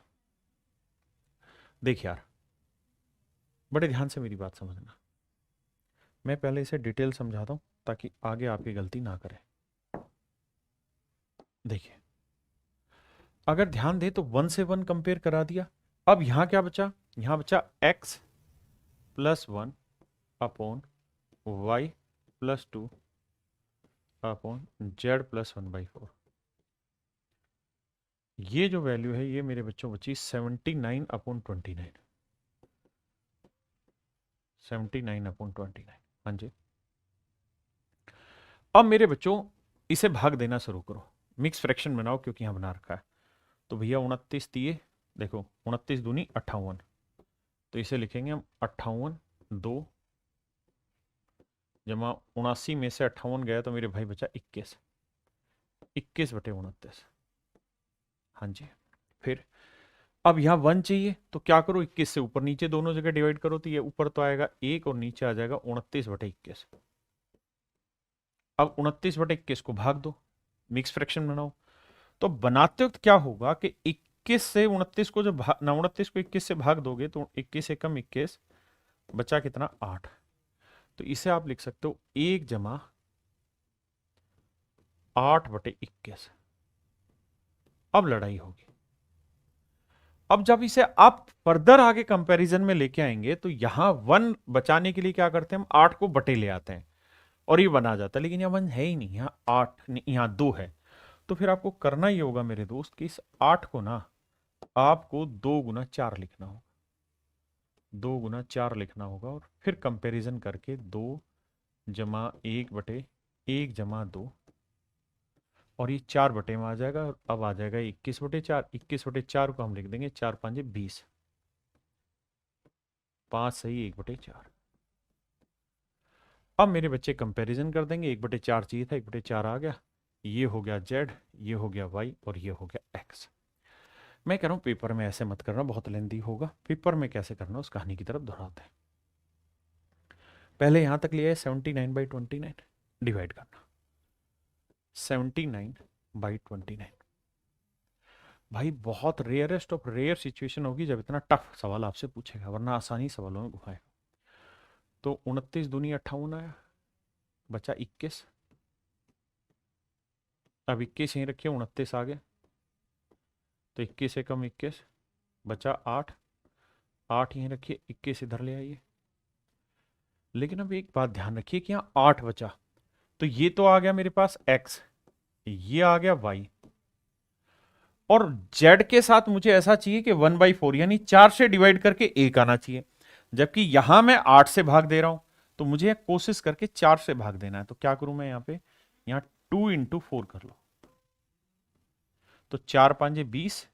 देख यार, बड़े ध्यान से मेरी बात समझना, मैं पहले इसे डिटेल समझाता हूं ताकि आगे आपकी गलती ना करें। देखिए, अगर ध्यान दे तो 1 से 1 कंपेयर करा दिया। अब यहां क्या बचा, यहां बचा x + 1 upon y + 2 upon z + 1/4। ये जो वैल्यू है ये मेरे बच्चों बची 79/29। 79/29। हाँ जी। अब मेरे बच्चों इसे भाग देना शुरू करो, मिक्स फ्रैक्शन बनाओ क्योंकि यहां बना रखा है। तो भैया 29 दिए, देखो 29 दूनी 58, तो इसे लिखेंगे हम 58 2 जमा 79 में से 58 गया तो मेरे भाई बचा 21, 21/29। हाँ जी। फिर अब यहाँ 1 चाहिए तो क्या करो, 21 से ऊपर नीचे दोनों जगह डिवाइड करो, तो ये ऊपर तो आएगा 1 और नीचे आ जाएगा 29/21। अब 29/21 को भाग दो, मिक्स फ्रैक्शन बनाओ। तो बनाते वक्त क्या होगा कि 21 से 29 को जब 29 को 21 से भाग दोगे तो 21 एकम 21, बचा कितना 8। तो इसे आप लिख सकते हो 1 जमा 8/21। अब लड़ाई होगी। अब जब इसे आप फर्दर आगे कंपैरिजन में लेके आएंगे तो यहां 1 बचाने के लिए क्या करते हैं, हम 8 को बटे ले आते हैं और ये बना जाता है, लेकिन यहाँ 1 है ही नहीं, यहाँ 8 यहाँ 2 है। तो फिर आपको करना ही होगा मेरे दोस्त कि इस 8 को ना आपको 2 गुना 4 लिखना होगा, 2 गुना 4 लिखना होगा, और फिर कंपैरिजन करके 2 जमा 1/1 जमा 2, और ये 4 बटे में आ जाएगा। अब आ जाएगा 21/4। 21/4 को हम लिख देंगे 4 5 20, 5 सही 1/4। अब मेरे बच्चे कंपैरिजन कर देंगे, 1/4 चाहिए था, 1/4 आ गया, ये हो गया z, ये हो गया y और ये हो गया x। मैं कह रहा हूं पेपर में ऐसे मत करना, बहुत लेंदी होगा। पेपर में कैसे करना उस कहानी की तरफ दोहराते हैं। पहले यहां तक लिया है 79/29, डिवाइड करना 79/29। भाई बहुत रेयरेस्ट ऑफ रेयर सिचुएशन होगी जब इतना टफ सवाल आपसे पूछेगा, वरना आसानी सवालों में घुमाएगा। तो 29 दूनी 58 आया, बचा 21। अब 21 यहीं रखिए, 29 आ गया, तो 21 से कम 21, बचा 8, 8 यहीं रखिए, 21 इधर ले आइए। लेकिन अब एक बात ध्यान रखिए कि यहाँ 8 बचा, तो ये तो आ गया मेरे पास x, ये आ गया y, और z के साथ मुझे ऐसा चाहिए कि 1/4 यानी 4 से डिवाइड करके 1 आना चाहिए, जबकि यहां मैं 8 से भाग दे रहा हूं, तो मुझे कोशिश करके 4 से भाग देना है। तो क्या करूं मैं यहाँ पे, यहाँ 2 इंटू 4 कर लो, तो 4 5 20,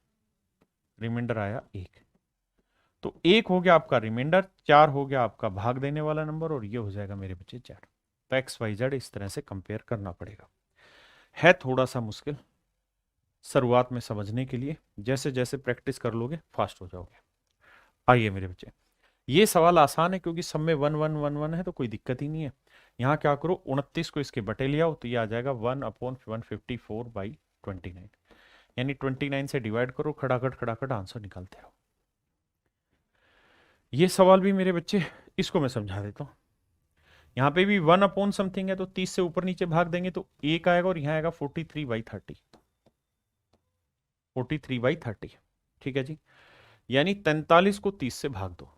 रिमाइंडर आया 1। तो 1 हो गया आपका रिमाइंडर, 4 हो गया आपका भाग देने वाला नंबर, और ये हो जाएगा मेरे बच्चे 4। तो एक्स वाई जेड इस तरह से कंपेयर करना पड़ेगा। है थोड़ा सा मुश्किल शुरुआत में समझने के लिए, जैसे जैसे प्रैक्टिस कर लोगे फास्ट हो जाओगे। आइए मेरे बच्चे, ये सवाल आसान है क्योंकि सब में 1 1 1 1 है, तो कोई दिक्कत ही नहीं है। यहाँ क्या करो, 29 को इसके बटे ले आओ, तो ये आ जाएगा 1/154/29, यानी 29 से डिवाइड करो, खड़ाखट खड़ाखट आंसर निकालते रहो। ये सवाल भी मेरे बच्चे, इसको मैं समझा देता हूँ। यहाँ पे भी 1 अपॉन समथिंग है, तो 30 से ऊपर नीचे भाग देंगे तो 1 आएगा, और यहाँ आएगा 43/30, 43/30। ठीक है जी, यानी 43 को 30 से भाग दो,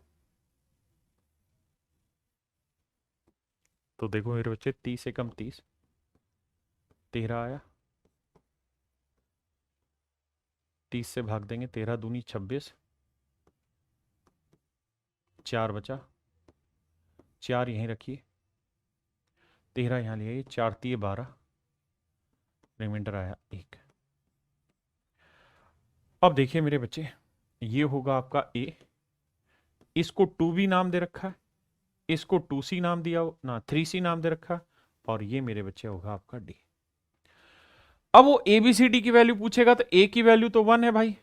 तो देखो मेरे बच्चे 30 एकम 30, 13 आया, 30 से भाग देंगे, 13 दूनी 26, 4 बचा, 4 यहीं रखिए, 13 यहाँ ले आइए, 4 3 12, रिमाइंडर आया 1। अब देखिए मेरे बच्चे, ये होगा आपका ए, इसको 2b नाम दे रखा है, इसको 2c नाम दिया ना, 3c नाम दे रखा, और ये मेरे बच्चे होगा आपका डी। अब वो एबीसीडी की वैल्यू पूछेगा, तो ए की वैल्यू तो 1 है भाई,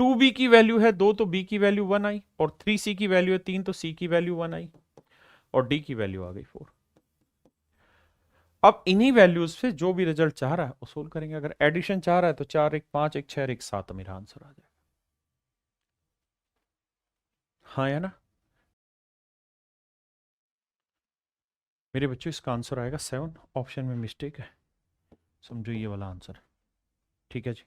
2b की वैल्यू है 2, तो b की वैल्यू 1 आई, और 3c की वैल्यू है 3, तो c की वैल्यू 1 आई, और डी की वैल्यू आ गई 4। अब इन्हीं वैल्यूज से जो भी रिजल्ट चाह रहा है वो सोल्व करेंगे। अगर एडिशन चाह रहा है तो 4 1 5 1 6 1 7 मेरा आंसर आ जाएगा। हाँ या ना मेरे बच्चों, इसका आंसर आएगा 7, ऑप्शन में मिस्टेक है, समझो ये वाला आंसर। ठीक है जी,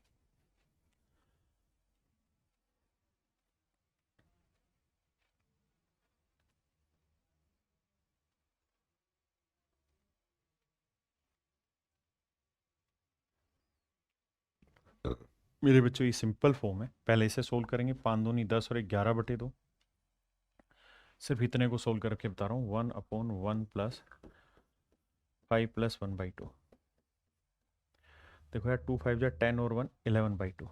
मेरे बच्चों ये सिंपल फॉर्म है, पहले इसे सोल्व करेंगे, 5 दूनी 10 और 11/2, सिर्फ इतने को सोल्व करके बता रहा हूँ, 1/1 प्लस 5 प्लस 1/2। देखो यार, 2 5 10 और 1 11/2,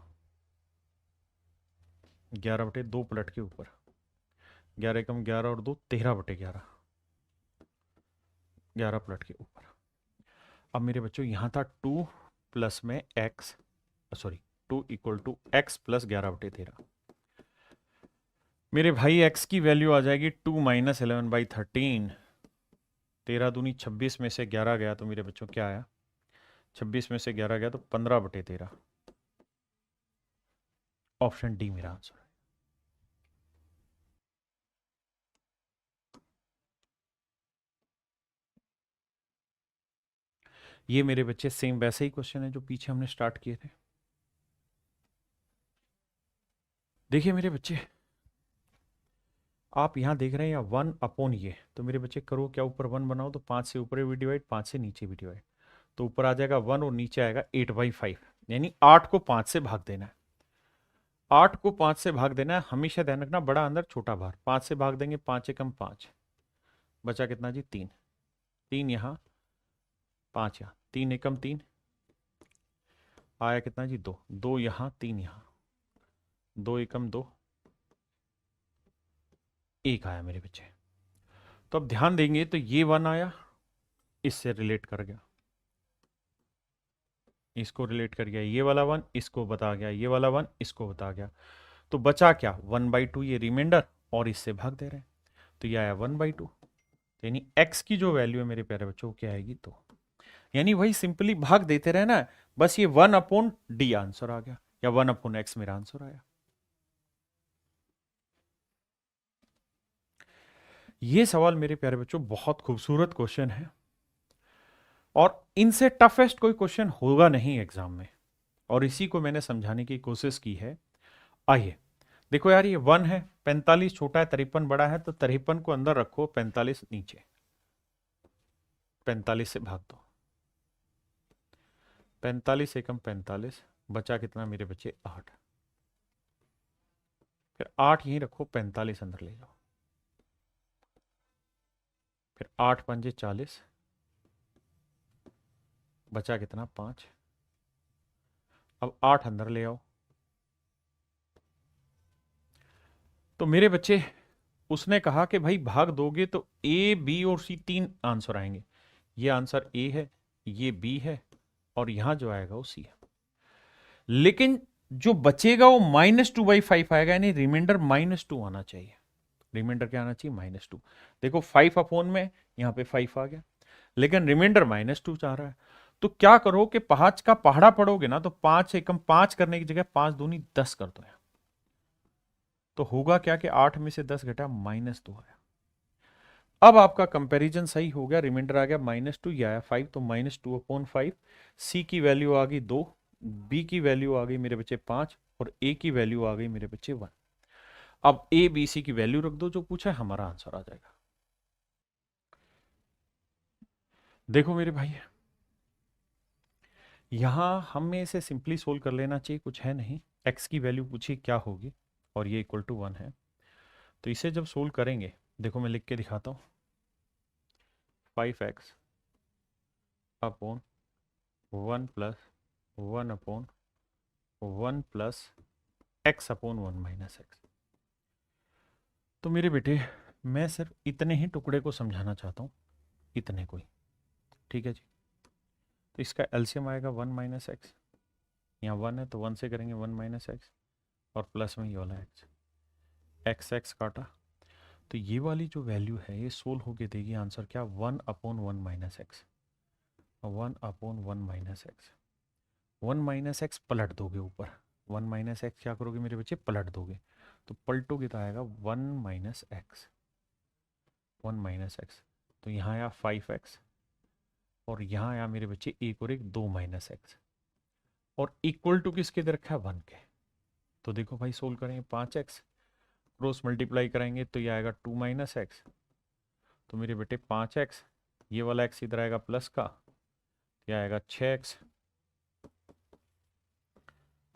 11/2 पलट के ऊपर, 11 कम 11 और 2 13/11, 11 पलट के ऊपर। अब मेरे बच्चों यहाँ था 2 प्लस में x, sorry 2 equal to x plus 11/13। मेरे भाई x की वैल्यू आ जाएगी 2 माइनस 11/13, 13 दूनी 26 में से 11 गया, तो मेरे बच्चों क्या आया, 26 में से 11 गया तो 15/13, ऑप्शन डी मेरा आंसर है। ये मेरे बच्चे सेम वैसे ही क्वेश्चन है जो पीछे हमने स्टार्ट किए थे। देखिए मेरे बच्चे, आप यहां देख रहे हैं या 1 अपॉन ये, तो मेरे बच्चे करो क्या, ऊपर 1 बनाओ, तो 5 से ऊपर भी डिवाइड, 5 से नीचे भी डिवाइड, तो ऊपर आ जाएगा 1 और नीचे आएगा 8/5, यानी 8 को 5 से भाग देना है। 8 को 5 से भाग देना है, हमेशा ध्यान रखना, बड़ा अंदर छोटा बाहर। 5 से भाग देंगे, 5 एकम 5, बचा कितना जी 3, 3 यहाँ 5 यहाँ, 3 एकम 3 आया कितना जी 2, 2 यहाँ 3 यहाँ, 2 एकम 2, 1 आया मेरे बच्चे। तो अब ध्यान देंगे तो ये 1 आया, इससे रिलेट कर गया, इसको रिलेट कर गया, ये वाला 1 इसको बता गया, ये वाला 1 इसको बता गया, तो बचा क्या 1/2, ये रिमाइंडर, और इससे भाग दे रहे हैं, तो ये आया 1/2, यानी x की जो वैल्यू है मेरे प्यारे बच्चों क्या आएगी 2, यानी वही सिंपली भाग देते रहे ना, बस ये 1/d आंसर आ गया, या 1/x मेरा आंसर आया। ये सवाल मेरे प्यारे बच्चों बहुत खूबसूरत क्वेश्चन है, और इनसे टफेस्ट कोई क्वेश्चन होगा नहीं एग्जाम में, और इसी को मैंने समझाने की कोशिश की है। आइए देखो यार, ये 1 है, 45 छोटा है, 53 बड़ा है, तो 53 को अंदर रखो, 45 नीचे, 45 से भाग दो, 45 एकम 45, बचा कितना मेरे बच्चे 8, फिर 8 यहीं रखो, 45 अंदर ले जाओ, फिर 8 पंजे 40, बचा कितना 5। अब 8 अंदर ले आओ। तो मेरे बच्चे उसने कहा कि भाई भाग दोगे तो ए बी और सी 3 आंसर आएंगे। ये आंसर ए है, ये बी है, और यहां जो आएगा वो सी है। लेकिन जो बचेगा वो -2/5 आएगा, यानी रिमाइंडर -2 आना चाहिए। रिमाइंडर क्या आना चाहिए? -2। देखो 5 अपॉन में यहां पे 5 आ गया, लेकिन रिमाइंडर -2 चाह रहा है। तो क्या करो कि 5 का पहाड़ा पढ़ोगे ना, तो 5 एकम 5 करने की जगह 5 दूनी 10 कर दो। तो होगा क्या कि 8 में से 10 घटा -2 आया। अब आपका कंपैरिजन सही हो गया, रिमाइंडर आ गया -2, ये आया 5, तो -2/5। सी की वैल्यू आ गई 2, बी की वैल्यू आ गई मेरे बच्चे 5, और ए की वैल्यू आ गई मेरे बच्चे 1। अब ए बी सी की वैल्यू रख दो जो पूछा है, हमारा आंसर आ जाएगा। देखो मेरे भाई, यहां हमें इसे सिंपली सोल्व कर लेना चाहिए, कुछ है नहीं। एक्स की वैल्यू पूछी क्या होगी, और ये इक्वल टू 1 है। तो इसे जब सोल्व करेंगे, देखो मैं लिख के दिखाता हूं। 5x upon 1 plus 1 upon 1 plus x upon 1 minus x. तो मेरे बेटे, मैं सिर्फ इतने ही टुकड़े को समझाना चाहता हूँ, इतने को ही। ठीक है जी। तो इसका एलसीएम आएगा 1 माइनस एक्स, यहाँ 1 है तो 1 से करेंगे 1 माइनस एक्स, और प्लस में ये वाला एक्स, एक्स एक्स काटा। तो ये वाली जो वैल्यू है ये सोल्व होके देगी आंसर क्या? 1/1 minus x, 1/1 minus x. 1 minus x पलट दोगे ऊपर, 1 माइनस एक्स क्या करोगे मेरे बच्चे? पलट दोगे। तो पलटोगे तो आएगा 1 माइनस एक्स, 1 माइनस एक्स। तो यहाँ आया 5x, और यहाँ आया मेरे बच्चे एक और एक 2 माइनस एक्स, और इक्वल टू किसके दे रखा है? 1 के। तो देखो भाई सोल्व करेंगे, 5x क्रॉस मल्टीप्लाई कराएंगे तो ये आएगा 2 माइनस एक्स। तो मेरे बेटे 5x, ये वाला x इधर आएगा प्लस का, ये आएगा 6x।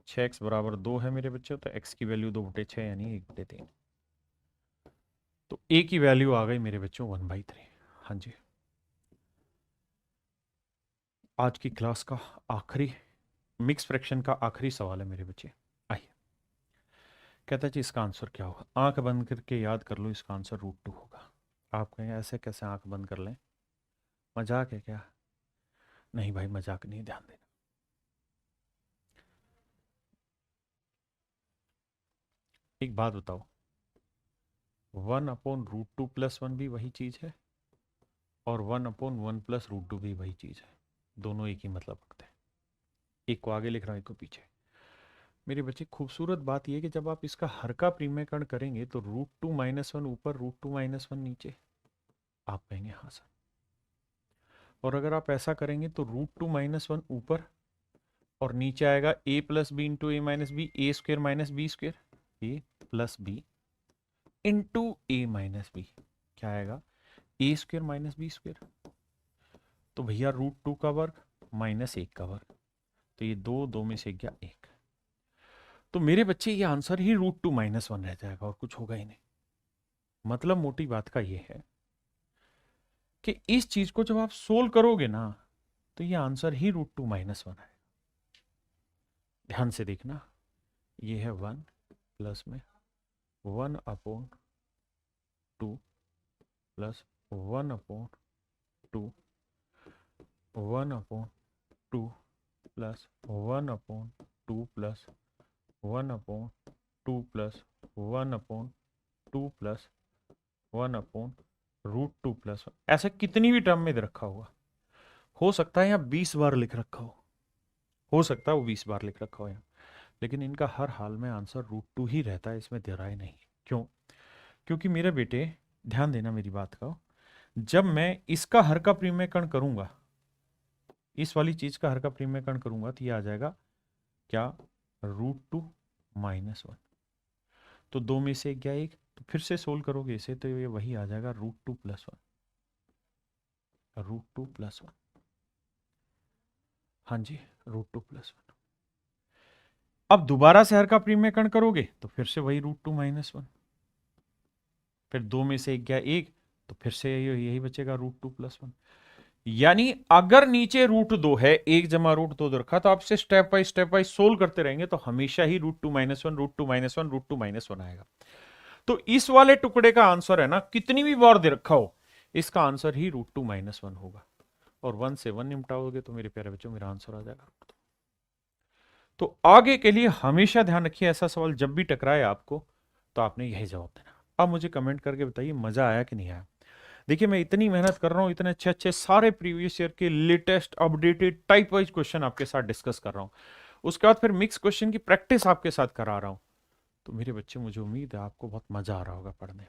6x बराबर 2 है मेरे बच्चों, तो x की वैल्यू 2/6 यानी 1/3। तो a की वैल्यू आ गई मेरे बच्चों 1/3। हाँ जी, आज की क्लास का आखिरी मिक्स फ्रैक्शन का आखिरी सवाल है मेरे बच्चे। आइए, कहता है जी इसका आंसर क्या होगा? आंख बंद करके याद कर लो, इसका आंसर √2 होगा। आप कहेंगे ऐसे कैसे आंख बंद कर लें, मजाक है क्या? नहीं भाई मजाक नहीं, ध्यान देना। एक बात बताओ, 1/√2 + 1 भी वही चीज है, और 1/1 + √2 भी वही चीज है। दोनों एक ही मतलब रखते हैं। एक को आगे लिख रहा हूं, एक को पीछे। मेरे बच्चे खूबसूरत बात यह कि जब आप इसका हर का प्रीमेयकरण करेंगे तो √2 - 1 ऊपर, √2 - 1 नीचे। आप कहेंगे हाँ सर। और अगर आप ऐसा करेंगे तो √2 - 1 ऊपर, और नीचे आएगा a + b × a - b, a² - b², a + b × a - b। क्या आएगा? a² - b²। तो भैया √2 का वर्ग -1 का वर्ग, तो ये 2, 2 में से गया 1। तो मेरे बच्चे ये आंसर ही √2 - 1 रह जाएगा, और कुछ होगा ही नहीं। मतलब मोटी बात का ये है कि इस चीज को जब आप सोल्व करोगे ना, तो ये आंसर ही √2 - 1 है। ध्यान से देखना, ये है 1 प्लस में 1/2 plus 1/2, 1/2 plus 1/2 plus 1/2 plus 1/2 plus 1/√2 plus 1। ऐसा कितनी भी टर्म में दे रखा होगा, हो सकता है यहाँ 20 बार लिख रखा हो सकता है वो 20 बार लिख रखा हो यहाँ, लेकिन इनका हर हाल में आंसर √2 ही रहता है, इसमें देराई नहीं। क्यों? क्योंकि मेरे बेटे ध्यान देना मेरी बात का, जब मैं इसका हर का प्रीमेयकरण करूंगा, इस वाली चीज का हर का प्रीमेयकरण करूंगा, तो ये आ जाएगा क्या? √2 - 1। तो 2 में से गया 1, तो फिर से सोल्व करोगे इसे तो ये वही आ जाएगा √2 + 1, √2 + 1। हाँ जी, √2 + 1। अब दोबारा से हर का प्रीमेयकरण करोगे तो फिर से वही √2 - 1। फिर 2 में से 1 गया 1, तो फिर से यही बचेगा √2 + 1। यानी अगर नीचे √2 है, 1 जमा √2 रखा, तो आपसे स्टेप बाय सोल्व करते रहेंगे तो हमेशा ही √2 - 1 √2 - 1 √2 - 1 आएगा। तो इस वाले टुकड़े का आंसर है ना, कितनी भी बार दे रखा हो, इसका आंसर ही √2 - 1 होगा। और 1 से 1 निपटाओगे तो मेरे प्यारे बच्चों मेरा आंसर आ जाएगा √2। तो आगे के लिए हमेशा ध्यान रखिए, ऐसा सवाल जब भी टकराए आपको तो आपने यही जवाब देना। अब मुझे कमेंट करके बताइए मजा आया कि नहीं आया। देखिए मैं इतनी मेहनत कर रहा हूं, इतने अच्छे अच्छे सारे प्रीवियस ईयर के latest updated type wise question आपके साथ डिस्कस कर रहा हूं, उसके बाद फिर मिक्स क्वेश्चन की प्रैक्टिस आपके साथ करा रहा हूं। तो मेरे बच्चे, मुझे उम्मीद है आपको बहुत मजा आ रहा होगा पढ़ने में।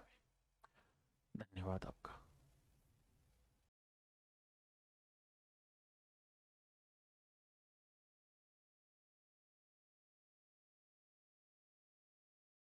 धन्यवाद आपका।